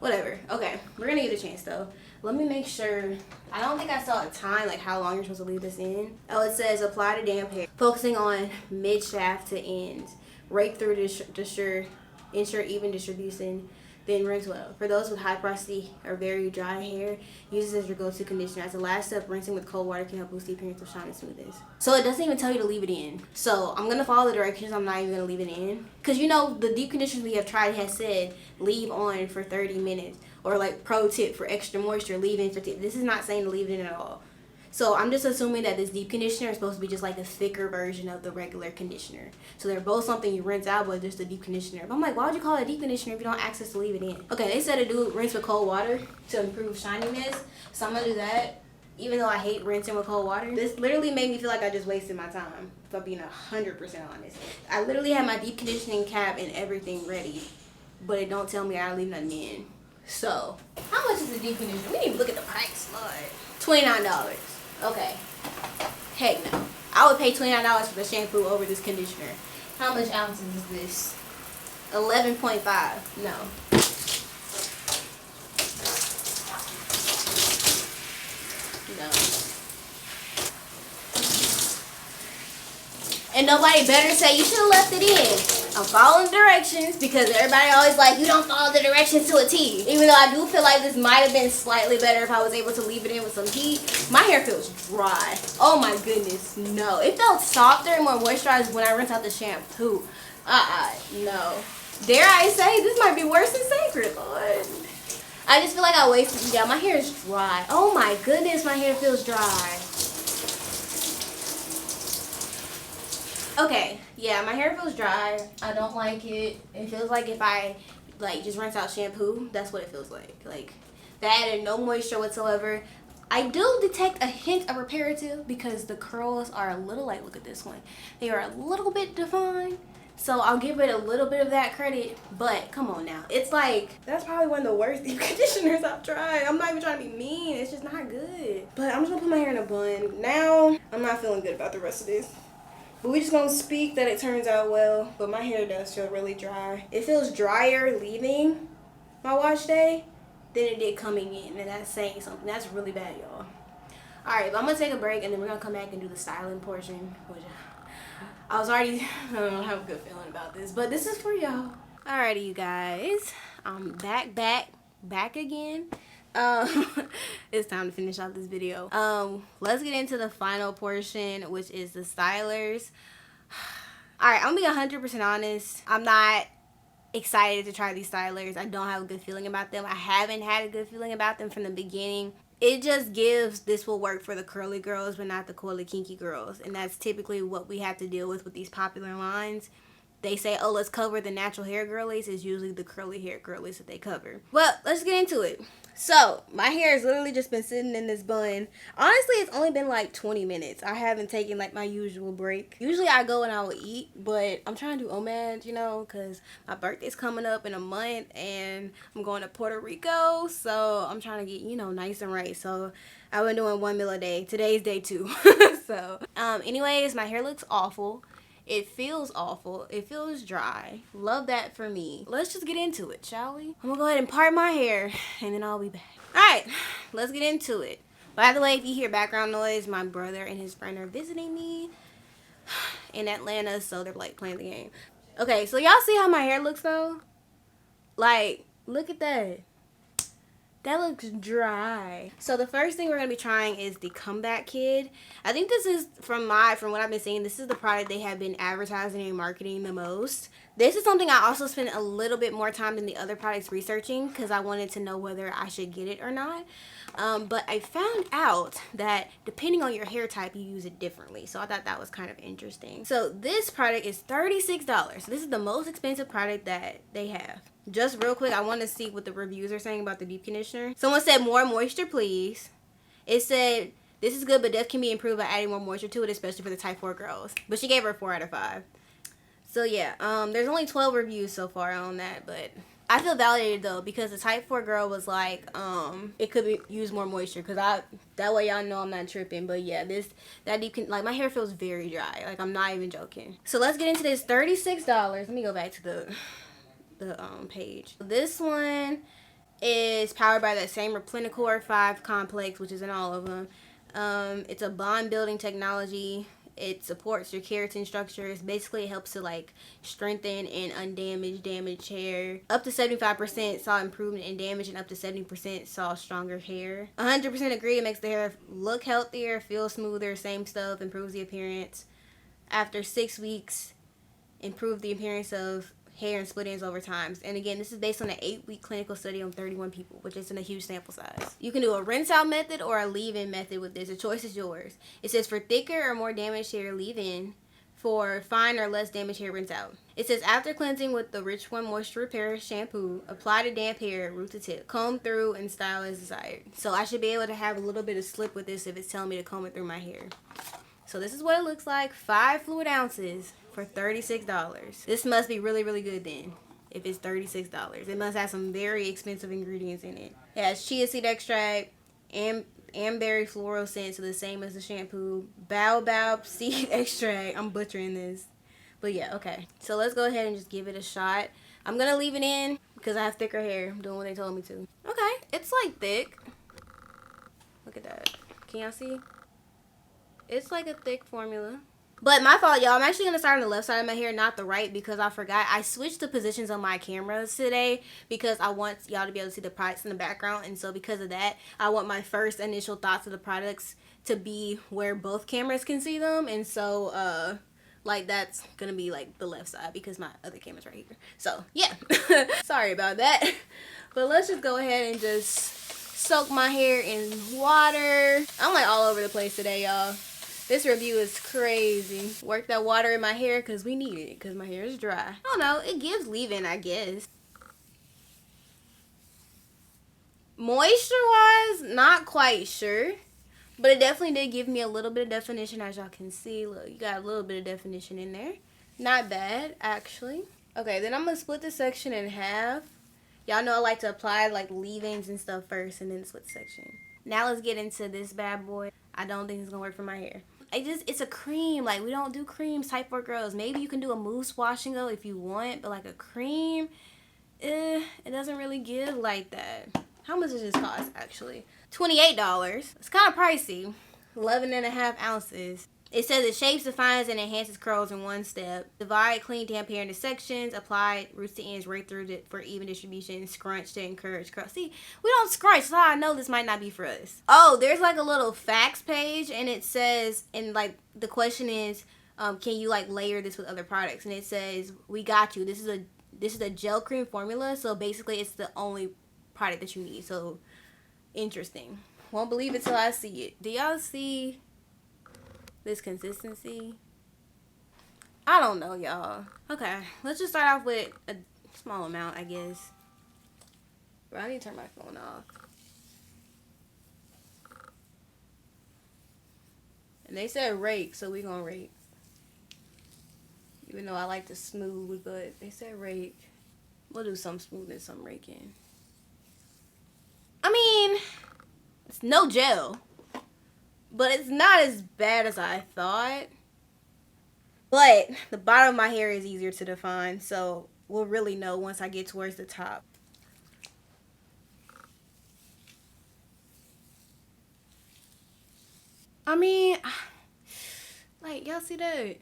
Whatever. Okay, we're gonna give it a chance though. Let me make sure. I don't think I saw a time, like how long you're supposed to leave this in. Oh, it says apply to damp hair. Focusing on mid shaft to ends. Rake through to ensure even distribution. Then rinse well. For those with high porosity or very dry hair, use this as your go-to conditioner. As a last step, rinsing with cold water can help boost the appearance of shine and smoothness. So it doesn't even tell you to leave it in. So I'm going to follow the directions. I'm not even going to leave it in. Because, you know, the deep conditioners we have tried has said leave on for 30 minutes. Or like pro tip for extra moisture, leave in for this is not saying to leave it in at all. So I'm just assuming that this deep conditioner is supposed to be just like a thicker version of the regular conditioner. So they're both something you rinse out, but just a deep conditioner. But I'm like, why would you call it a deep conditioner if you don't access to leave it in? Okay, they said to do rinse with cold water to improve shininess. So I'm gonna do that, even though I hate rinsing with cold water. This literally made me feel like I just wasted my time, if I'm being 100% honest. I literally had my deep conditioning cap and everything ready, but it don't tell me I leave nothing in. So, how much is the deep conditioner? We need to look at the price, Lord. $29. Okay. Heck no. I would pay $29 for the shampoo over this conditioner. How much ounces is this? 11.5. No. No. And nobody better say you should have left it in. I'm following directions because everybody always like, you don't follow the directions to a T. Even though I do feel like this might have been slightly better if I was able to leave it in with some heat. My hair feels dry. Oh my goodness, no. It felt softer and more moisturized when I rinsed out the shampoo. No. Dare I say, this might be worse than Sacred, Lord. I just feel like I wasted, yeah, my hair is dry. Oh my goodness, my hair feels dry. Okay, yeah, my hair feels dry. I don't like it. It feels like if I like just rinse out shampoo, that's what it feels like that, and no moisture whatsoever. I do detect a hint of reparative because the curls are a little, like, look at this one, they are a little bit defined, so I'll give it a little bit of that credit. But come on now, it's like, that's probably one of the worst deep conditioners I've tried. I'm not even trying to be mean, it's just not good. But I'm just gonna put my hair in a bun now. I'm not feeling good about the rest of this, but we just gonna speak that it turns out well. But my hair does feel really dry. It feels drier leaving my wash day than it did coming in, and that's saying something. That's really bad, y'all. Alright, but I'm gonna take a break and then we're gonna come back and do the styling portion, which I was already, I don't have a good feeling about this, but this is for y'all. Alrighty, you guys, I'm back again. It's time to finish out this video. Let's get into the final portion, which is the stylers. Alright, I'm gonna be 100% honest. I'm not excited to try these stylers. I don't have a good feeling about them. I haven't had a good feeling about them from the beginning. It just gives this will work for the curly girls but not the coily kinky girls, and that's typically what we have to deal with these popular lines. They say, oh, let's cover the natural hair girlies. It's usually the curly hair girlies that they cover. Well, let's get into it. So my hair has literally just been sitting in this bun. Honestly, it's only been like 20 minutes. I haven't taken like my usual break. Usually I go and I will eat, but I'm trying to do homage, you know, because my birthday's coming up in a month and I'm going to Puerto Rico, so I'm trying to get, you know, nice and right. So I've been doing 1 meal a day. Today's day 2. So anyways, my hair looks awful. It feels awful. It feels dry. Love that for me. Let's just get into it, shall we? I'm gonna go ahead and part my hair and then I'll be back. Alright, let's get into it. By the way, if you hear background noise, my brother and his friend are visiting me in Atlanta, so they're like playing the game. Okay, so y'all see how my hair looks though? Like, look at that. That looks dry. So the first thing we're going to be trying is the Comeback Kid. I think this is, from what I've been seeing, this is the product they have been advertising and marketing the most. This is something I also spent a little bit more time than the other products researching because I wanted to know whether I should get it or not. But I found out that depending on your hair type, you use it differently. So I thought that was kind of interesting. So this product is $36. This is the most expensive product that they have. Just real quick, I want to see what the reviews are saying about the deep conditioner. Someone said, more moisture, please. It said, this is good, but depth can be improved by adding more moisture to it, especially for the type 4 girls. But she gave her a 4 out of 5. So yeah, there's only 12 reviews so far on that, but I feel validated though because the type 4 girl was like, it could use more moisture because that way y'all know I'm not tripping. But yeah, that deep like my hair feels very dry. Like I'm not even joking. So let's get into this $36. Let me go back to the page. This one is powered by that same Replenicor 5 complex, which is in all of them. It's a bond building technology. It supports your keratin structures. Basically, it helps to like strengthen and undamage damaged hair. Up to 75% saw improvement in damage, and up to 70% saw stronger hair. 100% agree. It makes the hair look healthier, feel smoother. Same stuff. Improves the appearance. After 6 weeks, improve the appearance of hair and split ends over time. And again, this is based on an 8-week clinical study on 31 people, which isn't a huge sample size. You can do a rinse out method or a leave-in method with this. The choice is yours. It says for thicker or more damaged hair, leave in. For fine or less damaged hair, rinse out. It says after cleansing with the Rich One Moisture Repair shampoo, apply to damp hair, root to tip. Comb through and style as desired. So I should be able to have a little bit of slip with this if it's telling me to comb it through my hair. So this is what it looks like. 5 fluid ounces for $36. This must be really, really good then, if it's $36. It must have some very expensive ingredients in it. It has chia seed extract, amberry floral scent, so the same as the shampoo, baobab seed extract. I'm butchering this. But yeah, okay. So let's go ahead and just give it a shot. I'm going to leave it in because I have thicker hair. I'm doing what they told me to. Okay, it's like thick. Look at that. Can y'all see? It's like a thick formula. But my fault, y'all. I'm actually going to start on the left side of my hair, not the right, because I forgot. I switched the positions on my cameras today because I want y'all to be able to see the products in the background. And so because of that, I want my first initial thoughts of the products to be where both cameras can see them. And so, like, that's going to be, like, the left side because my other camera's right here. So, yeah. Sorry about that. But let's just go ahead and just soak my hair in water. I'm, like, all over the place today, y'all. This review is crazy. Work that water in my hair because we need it because my hair is dry. I don't know. It gives leave-in, I guess. Moisture-wise, not quite sure. But it definitely did give me a little bit of definition, as y'all can see. Look, you got a little bit of definition in there. Not bad, actually. Okay, then I'm going to split this section in half. Y'all know I like to apply like leave-ins and stuff first and then split the section. Now let's get into this bad boy. I don't think it's going to work for my hair. It's a cream. Like, we don't do creams type for girls. Maybe you can do a mousse wash and go if you want, but like a cream, it doesn't really give like that. How much does this cost, actually? $28. It's kind of pricey. 11.5 ounces. It says it shapes, defines, and enhances curls in one step. Divide clean damp hair into sections. Apply roots to ends right through for even distribution. Scrunch to encourage curls. See, we don't scrunch, so I know this might not be for us. Oh, there's like a little facts page, and it says, and like the question is, can you like layer this with other products? And it says, we got you. This is a gel cream formula, so basically it's the only product that you need. So interesting. Won't believe it till I see it. Do y'all see this consistency? I don't know, y'all. Okay, let's just start off with a small amount, I guess. Bro, I need to turn my phone off. And they said rake, so we gonna rake. Even though I like to smooth, but they said rake. We'll do some smooth and some raking. I mean, it's no gel, but it's not as bad as I thought. But the bottom of my hair is easier to define, so we'll really know once I get towards the top. I mean, like, y'all see that?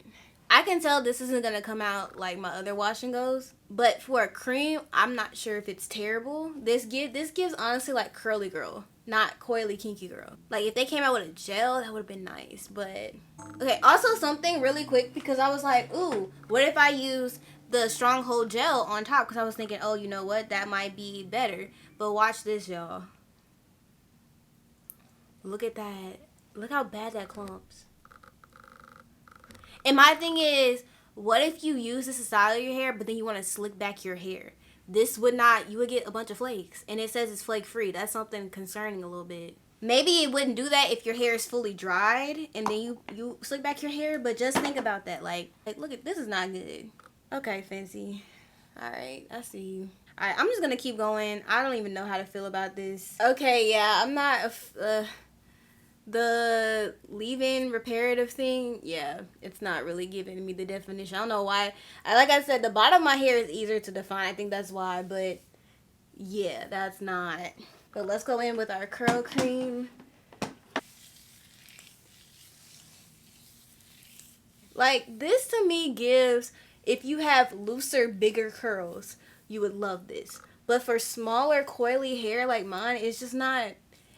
I can tell this isn't going to come out like my other wash and goes. But for a cream, I'm not sure if it's terrible. This gives honestly like curly girl, not coily kinky girl. Like if they came out with a gel, that would have been nice. But okay, also something really quick, because I was like, ooh, what if I use the Stronghold gel on top? Because I was thinking, oh, you know what? That might be better. But watch this, y'all. Look at that. Look how bad that clumps. And my thing is, what if you use this to style your hair, but then you want to slick back your hair? This would not, you would get a bunch of flakes. And it says it's flake free. That's something concerning a little bit. Maybe it wouldn't do that if your hair is fully dried and then you slick back your hair, but just think about that. Like look at, this is not good. Okay, Fenty. Alright, I see you. Alright, I'm just going to keep going. I don't even know how to feel about this. Okay, yeah, I'm not the leave-in reparative thing, yeah, it's not really giving me the definition. I don't know why. Like I said, the bottom of my hair is easier to define. I think that's why, but yeah, that's not. But let's go in with our curl cream. Like, this to me gives, if you have looser, bigger curls, you would love this. But for smaller, coily hair like mine, it's just not,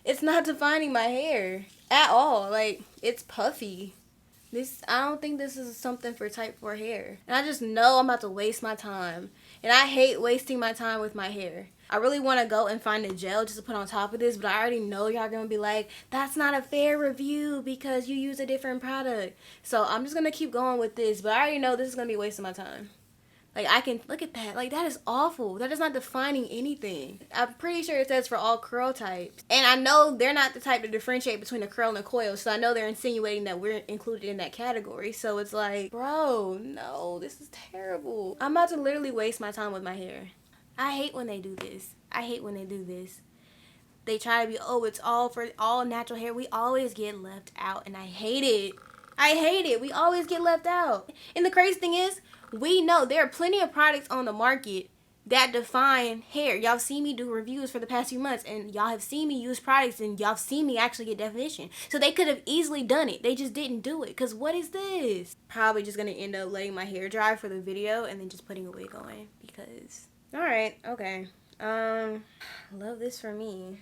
it's not defining my hair at all. Like, it's puffy. I don't think this is something for type 4 hair. And I just know I'm about to waste my time. And I hate wasting my time with my hair. I really want to go and find a gel just to put on top of this, but I already know y'all gonna be like, that's not a fair review because you use a different product. So I'm just gonna keep going with this, but I already know this is gonna be wasting my time. Like, I can, look at that. Like, that is awful. That is not defining anything. I'm pretty sure it says for all curl types. And I know they're not the type to differentiate between a curl and a coil, so I know they're insinuating that we're included in that category. So it's like, bro, no, this is terrible. I'm about to literally waste my time with my hair. I hate when they do this. I hate when they do this. They try to be, oh, it's all for all natural hair. We always get left out, and I hate it. I hate it. We always get left out. And the crazy thing is, we know there are plenty of products on the market that define hair. Y'all seen me do reviews for the past few months, and y'all have seen me use products, and y'all seen me actually get definition. So they could have easily done it. They just didn't do it. Because what is this? Probably just going to end up letting my hair dry for the video and then just putting a wig on. Because, alright, okay. Love this for me.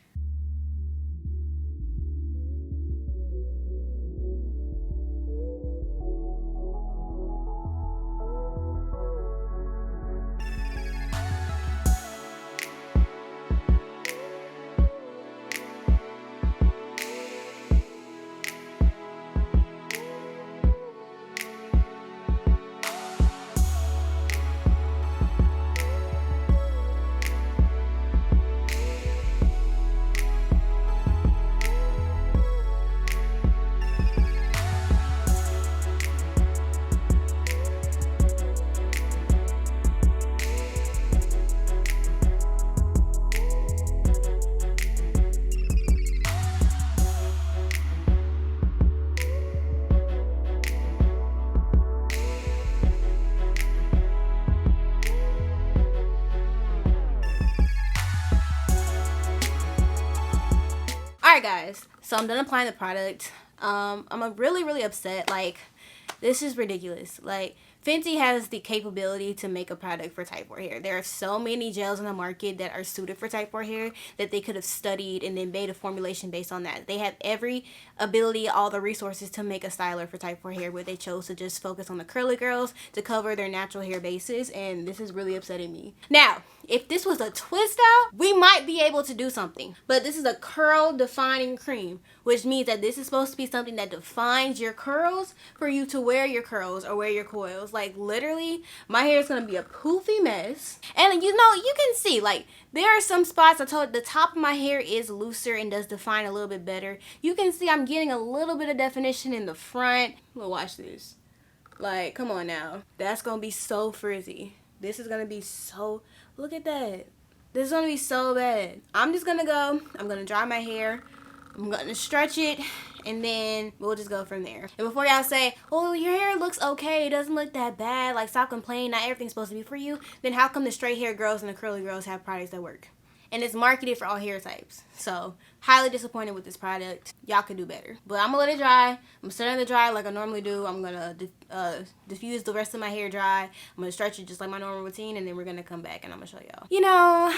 Alright guys, so I'm done applying the product. I'm really upset. Like, this is ridiculous. Like, Fenty has the capability to make a product for type 4 hair. There are so many gels in the market that are suited for type 4 hair that they could have studied and then made a formulation based on that. They have every ability, all the resources to make a styler for type 4 hair, but they chose to just focus on the curly girls to cover their natural hair bases, and this is really upsetting me. Now, if this was a twist out, we might be able to do something. But this is a curl defining cream, which means that this is supposed to be something that defines your curls for you to wear your curls or wear your coils. Like, literally, my hair is gonna be a poofy mess. And you know, you can see, like, there are some spots. I told you, the top of my hair is looser and does define a little bit better. You can see I'm getting a little bit of definition in the front. Well, watch this. Like, come on now. That's gonna be so frizzy. This is gonna be so, look at that. This is gonna be so bad. I'm just gonna go, I'm gonna dry my hair, I'm gonna stretch it, and then we'll just go from there. And before y'all say, oh, your hair looks okay, it doesn't look that bad, like, stop complaining, not everything's supposed to be for you, then how come the straight hair girls and the curly girls have products that work? And it's marketed for all hair types. So, highly disappointed with this product. Y'all could do better. But I'm gonna let it dry. I'm setting it dry like I normally do. I'm gonna diffuse the rest of my hair dry. I'm gonna stretch it just like my normal routine, and then we're gonna come back and I'm gonna show y'all. You know,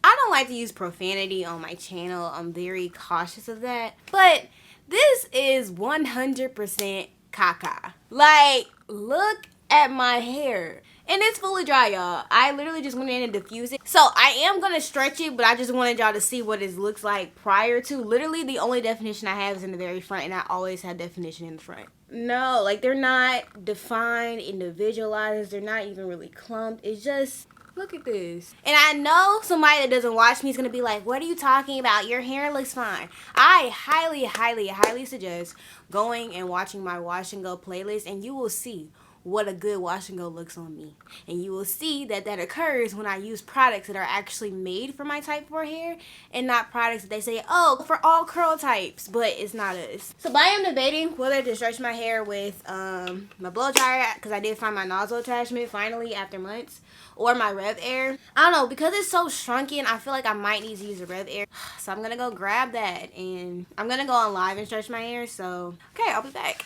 I don't like to use profanity on my channel. I'm very cautious of that. But this is 100% caca. Like, look at my hair. And it's fully dry, y'all. I literally just went in and diffused it. So I am going to stretch it, but I just wanted y'all to see what it looks like prior to. Literally, the only definition I have is in the very front, and I always have definition in the front. No, like, they're not defined, individualized. They're not even really clumped. It's just, look at this. And I know somebody that doesn't watch me is going to be like, what are you talking about? Your hair looks fine. I highly suggest going and watching my Wash and Go playlist, and you will see what a good wash and go looks on me. And you will see that that occurs when I use products that are actually made for my type 4 hair and not products that they say, oh, for all curl types, but it's not us. So I am debating whether to stretch my hair with my blow dryer, because I did find my nozzle attachment finally after months, or my Rev Air. I don't know, because it's so shrunken, I feel like I might need to use a Rev Air. So I'm gonna go grab that, and I'm gonna go on live and stretch my hair, so okay, I'll be back.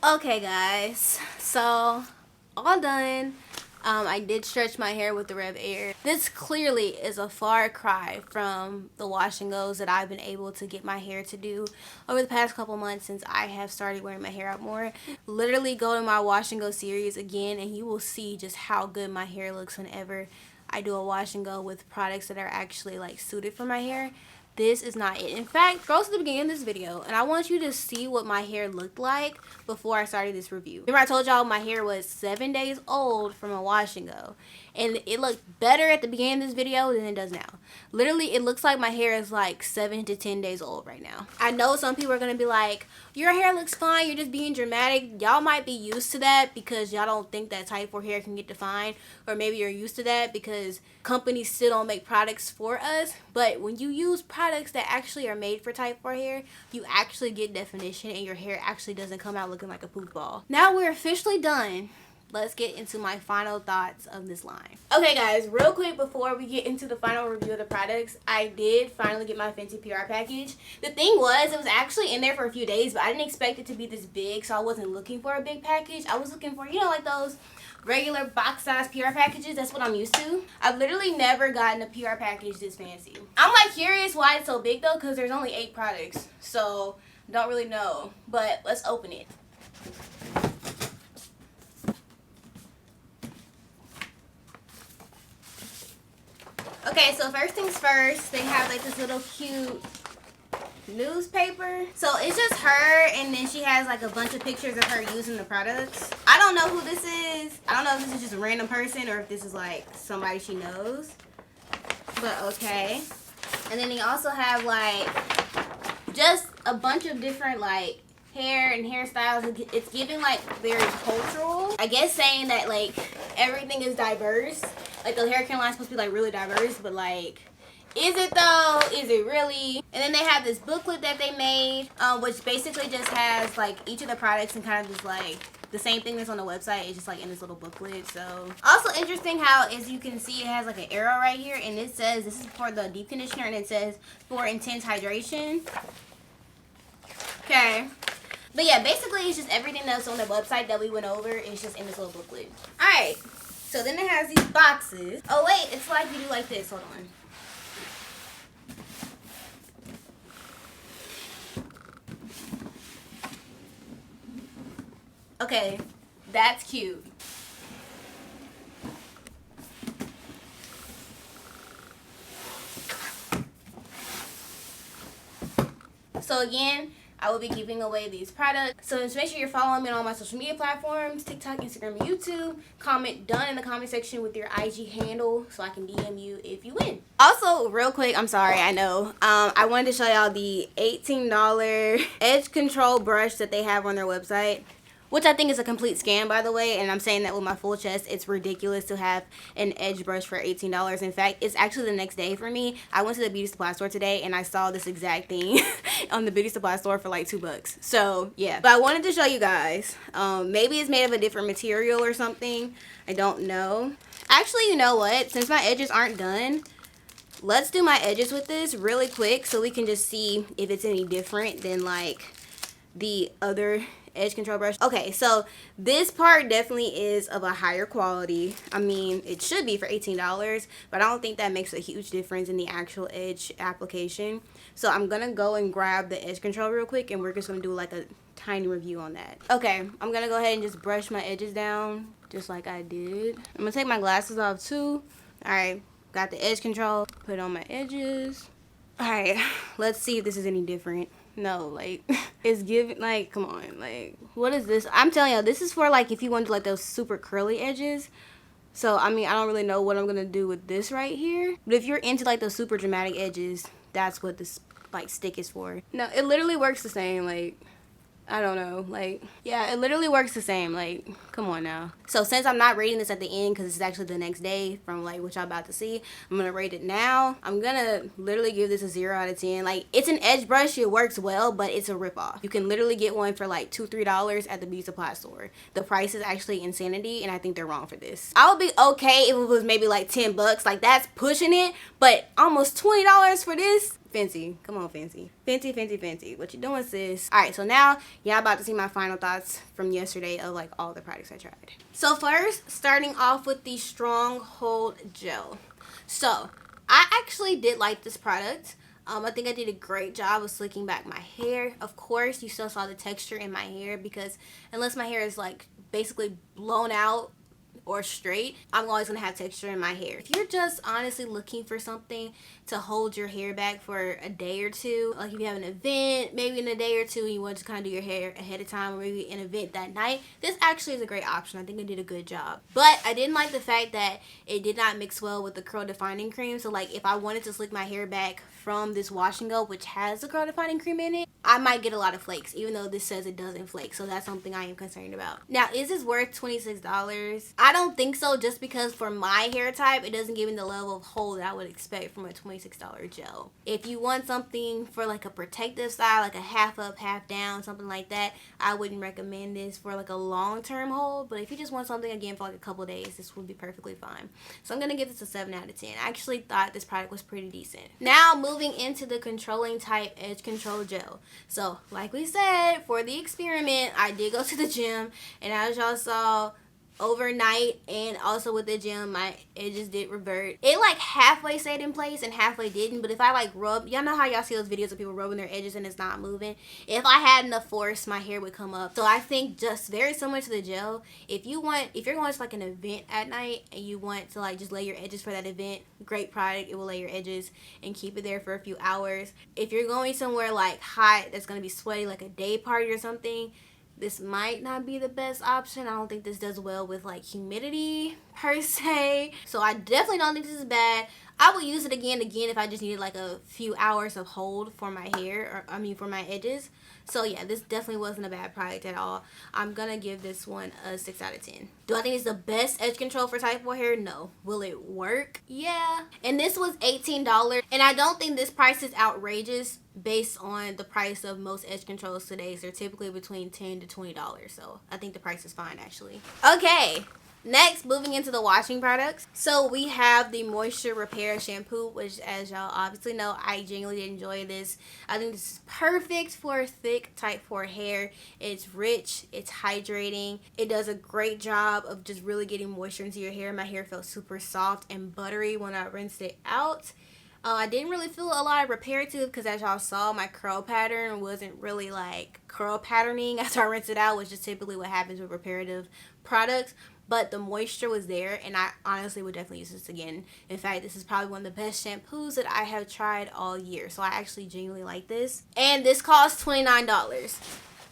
Okay guys, so all done. I did stretch my hair with the Rev Air. This clearly is a far cry from the wash and goes that I've been able to get my hair to do over the past couple months since I have started wearing my hair out more. Literally go to my wash and go series again, and you will see just how good my hair looks whenever I do a wash and go with products that are actually like suited for my hair. This is not it. In fact, go to the beginning of this video, and I want you to see what my hair looked like before I started this review. Remember I told y'all my hair was 7 days old from a wash and go, and it looked better at the beginning of this video than it does now. Literally, it looks like my hair is like 7 to 10 days old right now. I know some people are gonna be like, your hair looks fine, you're just being dramatic. Y'all might be used to that because y'all don't think that type 4 hair can get defined, or maybe you're used to that because companies still don't make products for us. But when you use products that actually are made for type 4 hair, you actually get definition, and your hair actually doesn't come out looking like a poop ball. Now we're officially done. Let's get into my final thoughts of this line. Okay guys, real quick before we get into the final review of the products, I did finally get my Fenty PR package. The thing was, it was actually in there for a few days, but I didn't expect it to be this big, so I wasn't looking for a big package. I was looking for, you know, like those regular box size PR packages. That's what I'm used to. I've literally never gotten a PR package this fancy. I'm like curious why it's so big though, because there's only 8 products, so don't really know, but let's open it. Okay, so first things first, they have like this little cute newspaper. So it's just her, and then she has like a bunch of pictures of her using the products. I don't know who this is. I don't know if this is just a random person or if this is like somebody she knows. But okay. And then they also have like just a bunch of different like hair and hairstyles. It's giving like very cultural. I guess saying that like everything is diverse. Like the hair care line is supposed to be like really diverse, but like, is it though? Is it really? And then they have this booklet that they made, which basically just has like each of the products and kind of just like the same thing that's on the website. It's just like in this little booklet. So also interesting how, as you can see, it has like an arrow right here, and it says this is for the deep conditioner, and it says for intense hydration. Okay. But yeah, basically it's just everything that's on the website that we went over. It's just in this little booklet. Alright. So then it has these boxes. Oh wait, it's like you do like this. Hold on. Okay, that's cute. So again, I will be giving away these products. So just make sure you're following me on all my social media platforms, TikTok, Instagram, and YouTube. Comment done in the comment section with your IG handle so I can DM you if you win. Also, real quick, I'm sorry, I know. I wanted to show y'all the $18 edge control brush that they have on their website, which I think is a complete scam, by the way, and I'm saying that with my full chest. It's ridiculous to have an edge brush for $18. In fact, it's actually the next day for me. I went to the beauty supply store today, and I saw this exact thing on the beauty supply store for like $2. So, yeah. But I wanted to show you guys. Maybe it's made of a different material or something. I don't know. Actually, you know what? Since my edges aren't done, let's do my edges with this really quick so we can just see if it's any different than like the other edge control brush. Okay, so this part definitely is of a higher quality. I mean, it should be for $18, but I don't think that makes a huge difference in the actual edge application. So I'm gonna go and grab the edge control real quick, and we're just gonna do like a tiny review on that. Okay, I'm gonna go ahead and just brush my edges down just like I did. I'm gonna take my glasses off too. All right, got the edge control, put it on my edges. All right, let's see if this is any different. No, like, it's giving, like, come on, like, what is this? I'm telling you, this is for, like, if you want to do, like, those super curly edges. So, I mean, I don't really know what I'm going to do with this right here. But if you're into, like, those super dramatic edges, that's what this, like, stick is for. No, it literally works the same, like, I don't know, like, yeah, it literally works the same, like, come on now. So since I'm not rating this at the end because it's actually the next day from like what y'all about to see, I'm gonna rate it now. I'm gonna literally give this a 0 out of 10. Like, it's an edge brush, it works well, but it's a ripoff. You can literally get one for like $2-3 at the beauty supply store. The price is actually insanity, and I think they're wrong for this. I would be okay if it was maybe like $10, like that's pushing it, but almost $20 for this? Fenty, come on, Fenty. Fenty. What you doing, sis? All right, so now y'all about to see my final thoughts from yesterday of like all the products I tried. So first, starting off with the Stronghold Gel. So I actually did like this product. I think I did a great job of slicking back my hair. Of course, you still saw the texture in my hair because unless my hair is like basically blown out or straight, I'm always gonna have texture in my hair. If you're just honestly looking for something to hold your hair back for a day or two, like if you have an event maybe in a day or two and you want to kind of do your hair ahead of time, or maybe an event that night, this actually is a great option. I think I did a good job. But I didn't like the fact that it did not mix well with the curl defining cream. So like if I wanted to slick my hair back from this wash and go, which has the curl defining cream in it, I might get a lot of flakes, even though this says it doesn't flake. So that's something I am concerned about. Now, is this worth $26? I don't think so, just because for my hair type, it doesn't give me the level of hold that I would expect from a $26 gel. If you want something for like a protective style, like a half up, half down, something like that, I wouldn't recommend this for like a long-term hold. But if you just want something, again, for like a couple days, this would be perfectly fine. So I'm gonna give this a 7 out of 10. I actually thought this product was pretty decent. Now, moving into the controlling type edge control gel. So like we said, for the experiment, I did go to the gym, and as y'all saw, overnight and also with the gym, my edges did revert. It like halfway stayed in place and halfway didn't. But if I like rub, y'all know how y'all see those videos of people rubbing their edges and it's not moving? If I had enough force, my hair would come up. So I think just very similar to the gel, if you're going to like an event at night and you want to like just lay your edges for that event, great product. It will lay your edges and keep it there for a few hours. If you're going somewhere like hot that's going to be sweaty, like a day party or something, this might not be the best option. I don't think this does well with like humidity per se. So I definitely don't think this is bad. I will use it again if I just needed like a few hours of hold for my hair, or I mean for my edges. So yeah, this definitely wasn't a bad product at all. I'm gonna give this one a 6 out of 10. Do I think it's the best edge control for type 4 hair? No. Will it work? Yeah. And this was $18, and I don't think this price is outrageous based on the price of most edge controls today. So they're typically between $10 to $20. So I think the price is fine actually. Okay. Next, moving into the washing products. So we have the Moisture Repair Shampoo, which as y'all obviously know, I genuinely enjoy this. I think this is perfect for thick type 4 hair. It's rich, it's hydrating. It does a great job of just really getting moisture into your hair. My hair felt super soft and buttery when I rinsed it out. I didn't really feel a lot of reparative because as y'all saw, my curl pattern wasn't really like curl patterning after I rinsed it out, which is typically what happens with reparative products. But the moisture was there, and I honestly would definitely use this again. In fact, this is probably one of the best shampoos that I have tried all year. So I actually genuinely like this. And this costs $29.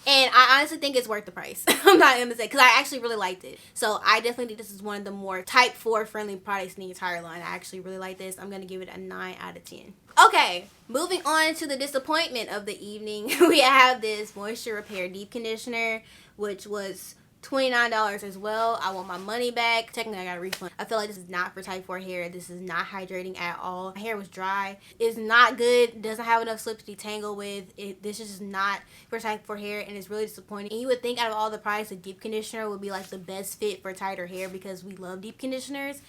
And I honestly think it's worth the price. I'm not going to say, because I actually really liked it. So I definitely think this is one of the more type 4 friendly products in the entire line. I actually really like this. I'm going to give it a 9 out of 10. Okay, moving on to the disappointment of the evening. We have this Moisture Repair Deep Conditioner, which was $29 as well. I want my money back. Technically, I got a refund. I feel like this is not for type 4 hair. This is not hydrating at all. My hair was dry. It's not good. Doesn't have enough slip to detangle with. This is just not for type 4 hair, and it's really disappointing. And you would think out of all the products, a deep conditioner would be like the best fit for tighter hair because we love deep conditioners.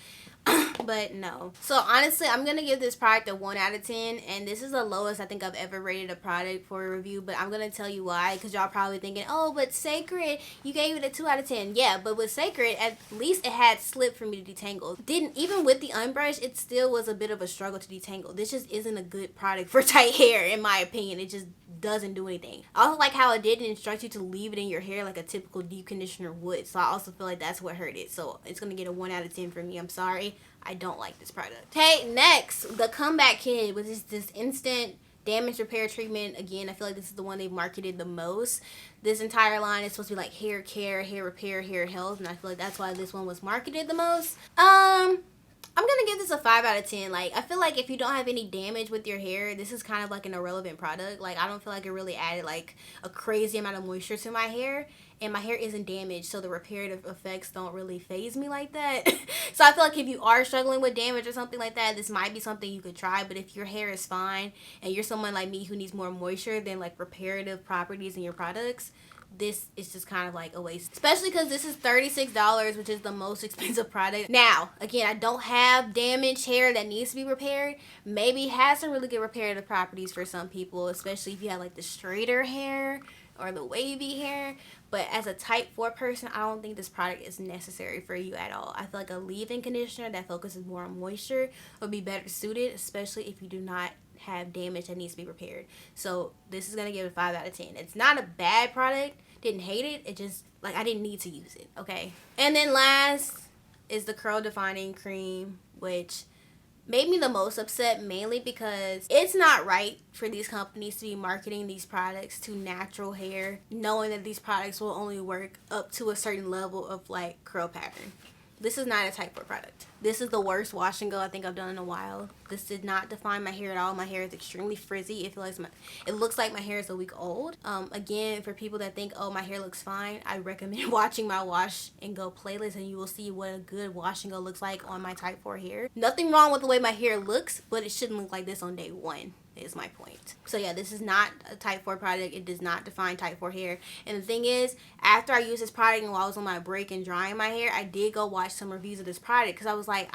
But no. So honestly, I'm gonna give this product a 1 out of 10, and this is the lowest I think I've ever rated a product for a review. But I'm gonna tell you why, because y'all probably thinking, oh, but Sacred, you gave it a 2 out of 10. Yeah, but with Sacred, at least it had slip for me to detangle. Didn't even with the unbrush, it still was a bit of a struggle to detangle. This just isn't a good product for tight hair, in my opinion. It just doesn't do anything. I also like how it didn't instruct you to leave it in your hair like a typical deep conditioner would. So I also feel like that's what hurt it. So it's gonna get a 1 out of 10 for me. I'm sorry. I don't like this product. Okay, next, the Comeback Kid, which is this instant damage repair treatment. Again, I feel like this is the one they've marketed the most. This entire line is supposed to be like hair care, hair repair, hair health, and I feel like that's why this one was marketed the most. I'm gonna give this a 5 out of 10. Like, I feel like if you don't have any damage with your hair, this is kind of like an irrelevant product. Like, I don't feel like it really added like a crazy amount of moisture to my hair, and my hair isn't damaged, so the reparative effects don't really faze me like that. So I feel like if you are struggling with damage or something like that, this might be something you could try. But if your hair is fine and you're someone like me who needs more moisture than like reparative properties in your products, this is just kind of like a waste, especially because this is $36, which is the most expensive product. Now, again, I don't have damaged hair that needs to be repaired. Maybe it has some really good reparative properties for some people, especially if you have like the straighter hair or the wavy hair. But as a type 4 person, I don't think this product is necessary for you at all. I feel like a leave-in conditioner that focuses more on moisture would be better suited, especially if you do not have damage that needs to be repaired. So this is going to give it a 5 out of 10. It's not a bad product. Didn't hate it. It just, like, I didn't need to use it, okay? And then last is the Curl Defining Cream, which made me the most upset, mainly because it's not right for these companies to be marketing these products to natural hair, knowing that these products will only work up to a certain level of like curl pattern. This is not a type 4 product. This is the worst wash and go I think I've done in a while. This did not define my hair at all. My hair is extremely frizzy. It looks like my hair is a week old. Again, for people that think, oh, my hair looks fine, I recommend watching my wash and go playlist, and you will see what a good wash and go looks like on my type 4 hair. Nothing wrong with the way my hair looks, but it shouldn't look like this on day one. Is my point. So yeah, this is not a type 4 product. It does not define type 4 hair. And the thing is, after I used this product and while I was on my break and drying my hair, I did go watch some reviews of this product because I was like,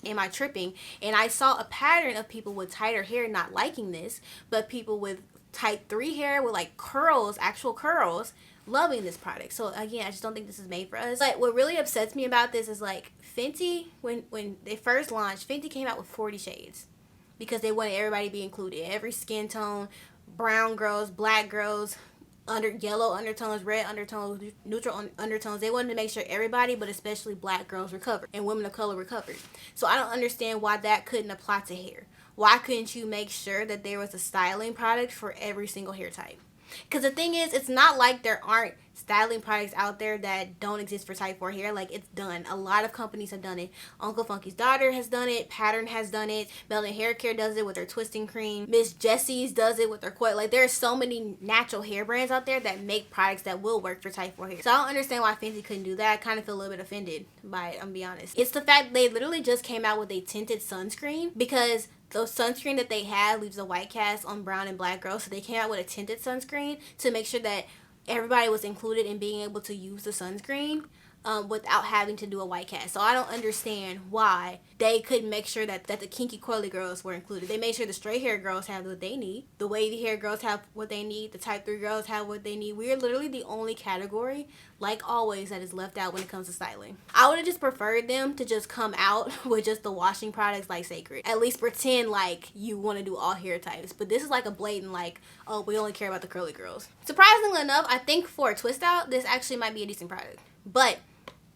am I tripping? And I saw a pattern of people with tighter hair not liking this, but people with type 3 hair with like curls, actual curls, loving this product. So again, I just don't think this is made for us. But what really upsets me about this is like Fenty, when they first launched, Fenty came out with 40 shades. Because they wanted everybody to be included. Every skin tone, brown girls, black girls, yellow undertones, red undertones, neutral undertones. They wanted to make sure everybody, but especially black girls, were covered. And women of color were covered. So I don't understand why that couldn't apply to hair. Why couldn't you make sure that there was a styling product for every single hair type? Because the thing is, it's not like there aren't styling products out there that don't exist for type 4 hair. Like, it's done. A lot of companies have done it. Uncle Funky's Daughter has done it. Pattern has done it. Melon Hair Care does it with their twisting cream. Miss Jessie's does it with their coil. Like, there are so many natural hair brands out there that make products that will work for type 4 hair. So I don't understand why Fenty couldn't do that. I kind of feel a little bit offended by it, I'm gonna be honest. It's the fact they literally just came out with a tinted sunscreen, because the sunscreen that they had leaves a white cast on brown and black girls, so they came out with a tinted sunscreen to make sure that everybody was included in being able to use the sunscreen without having to do a white cast. So I don't understand why they couldn't make sure that the kinky curly girls were included. They made sure the straight hair girls have what they need, the wavy hair girls have what they need, the type 3 girls have what they need. We are literally the only category, like always, that is left out when it comes to styling. I would have just preferred them to just come out with just the washing products like Sacred. At least pretend like you want to do all hair types. But this is like a blatant like, oh, we only care about the curly girls. Surprisingly enough, I think for a twist out, this actually might be a decent product. But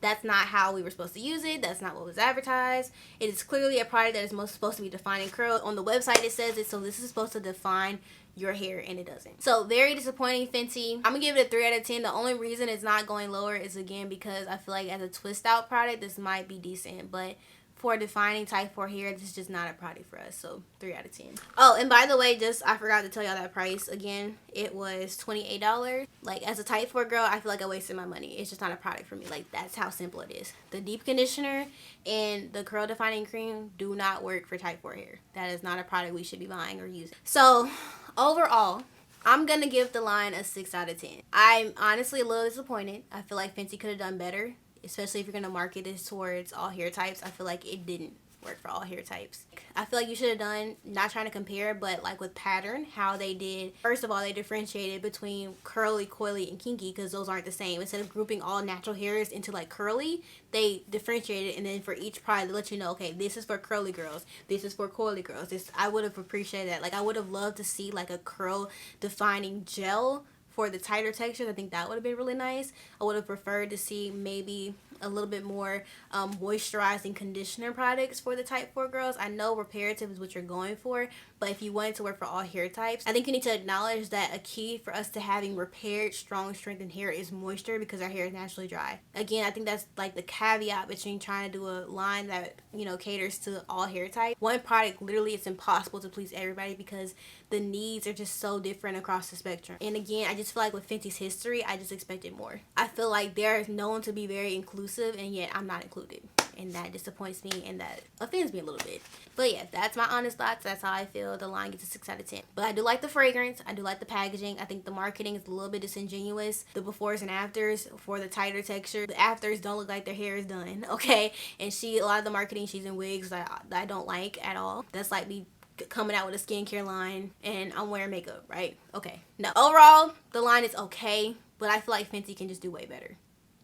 that's not how we were supposed to use it. That's not what was advertised. It is clearly a product that is supposed to be defining curl. On the website it says it, so this is supposed to define your hair, and it doesn't. So very disappointing, Fenty. I'm gonna give it a 3 out of 10. The only reason it's not going lower is again because I feel like as a twist out product, this might be decent, but for defining type 4 hair, this is just not a product for us. So 3 out of 10. Oh, and by the way, I forgot to tell y'all that price again. It was $28. Like, as a type 4 girl, I feel like I wasted my money. It's just not a product for me. Like, that's how simple it is. The deep conditioner and the curl defining cream do not work for type 4 hair. That is not a product we should be buying or using. So overall, I'm gonna give the line a 6 out of 10. I'm honestly a little disappointed. I feel like Fenty could have done better, especially if you're going to market this towards all hair types. I feel like it didn't work for all hair types. I feel like you should have done, not trying to compare, but like with pattern, how they did. First of all, they differentiated between curly, coily, and kinky because those aren't the same. Instead of grouping all natural hairs into like curly, they differentiated, and then for each product, they let you know, okay, this is for curly girls, this is for coily girls. I would have appreciated that. Like, I would have loved to see like a curl defining gel for the tighter textures. I think that would have been really nice. I would have preferred to see maybe a little bit more moisturizing conditioner products for the type 4 girls. I know reparative is what you're going for, but if you wanted to work for all hair types, I think you need to acknowledge that a key for us to having repaired, strong, strengthened hair is moisture, because our hair is naturally dry. Again, I think that's like the caveat between trying to do a line that, you know, caters to all hair types. One product, literally, it's impossible to please everybody because the needs are just so different across the spectrum. And again, I just feel like with Fenty's history, I just expected more. I feel like they're known to be very inclusive, and yet I'm not included, and that disappoints me and that offends me a little bit. But yeah, that's my honest thoughts. That's how I feel. The line gets a 6 out of 10. But I do like the fragrance. I do like the packaging. I think the marketing is a little bit disingenuous. The befores and afters for the tighter texture, the afters don't look like their hair is done, okay? And a lot of the marketing, she's in wigs that I don't like at all. That's like me coming out with a skincare line and I'm wearing makeup, right? Okay, no. Overall, the line is okay, but I feel like Fenty can just do way better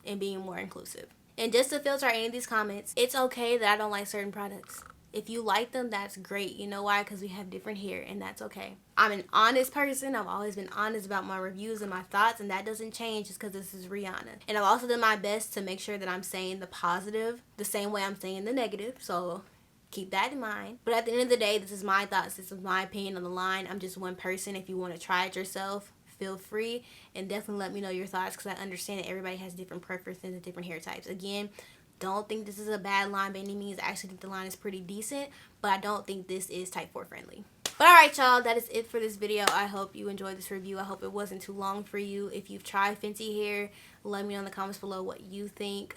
in being more inclusive. And just to filter out any of these comments, it's okay that I don't like certain products. If you like them, that's great. You know why? Because we have different hair, and that's okay. I'm an honest person. I've always been honest about my reviews and my thoughts, and that doesn't change just because this is Rihanna. And I've also done my best to make sure that I'm saying the positive the same way I'm saying the negative. So keep that in mind. But at the end of the day, this is my thoughts. This is my opinion on the line. I'm just one person. If you want to try it yourself, feel free, and definitely let me know your thoughts, because I understand that everybody has different preferences and different hair types. Again, don't think this is a bad line by any means. I actually think the line is pretty decent, but I don't think this is type 4 friendly. But alright, y'all, that is it for this video. I hope you enjoyed this review. I hope it wasn't too long for you. If you've tried Fenty hair, let me know in the comments below what you think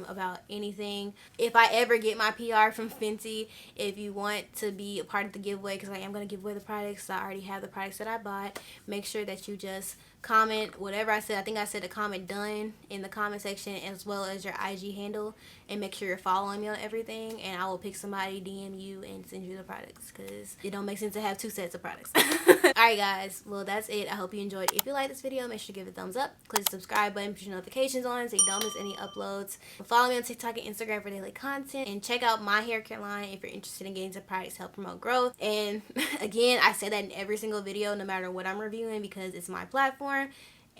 about anything. If I ever get my PR from Fenty, if you want to be a part of the giveaway, because I am going to give away the products, I already have the products that I bought, make sure that you just comment whatever I said. I think I said a comment done in the comment section, as well as your IG handle, and make sure you're following me on everything, and I will pick somebody, DM you, and send you the products, because it don't make sense to have 2 sets of products. Alright guys, well that's it. I hope you enjoyed. If you like this video, make sure to give it a thumbs up, click the subscribe button, put your notifications on so you don't miss any uploads. Follow me on TikTok and Instagram for daily content, and check out my hair care line if you're interested in getting some products to help promote growth. And again, I say that in every single video, no matter what I'm reviewing, because it's my platform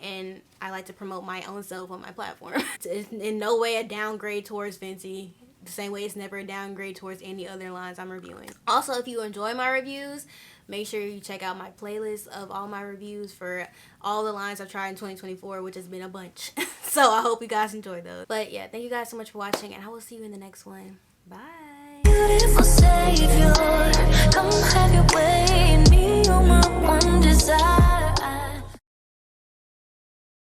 and I like to promote my own self on my platform. It's in no way a downgrade towards Fenty, the same way it's never a downgrade towards any other lines I'm reviewing. Also, if you enjoy my reviews, make sure you check out my playlist of all my reviews for all the lines I've tried in 2024, which has been a bunch. So I hope you guys enjoyed those. But yeah, thank you guys so much for watching, and I will see you in the next one. Bye. Beautiful savior.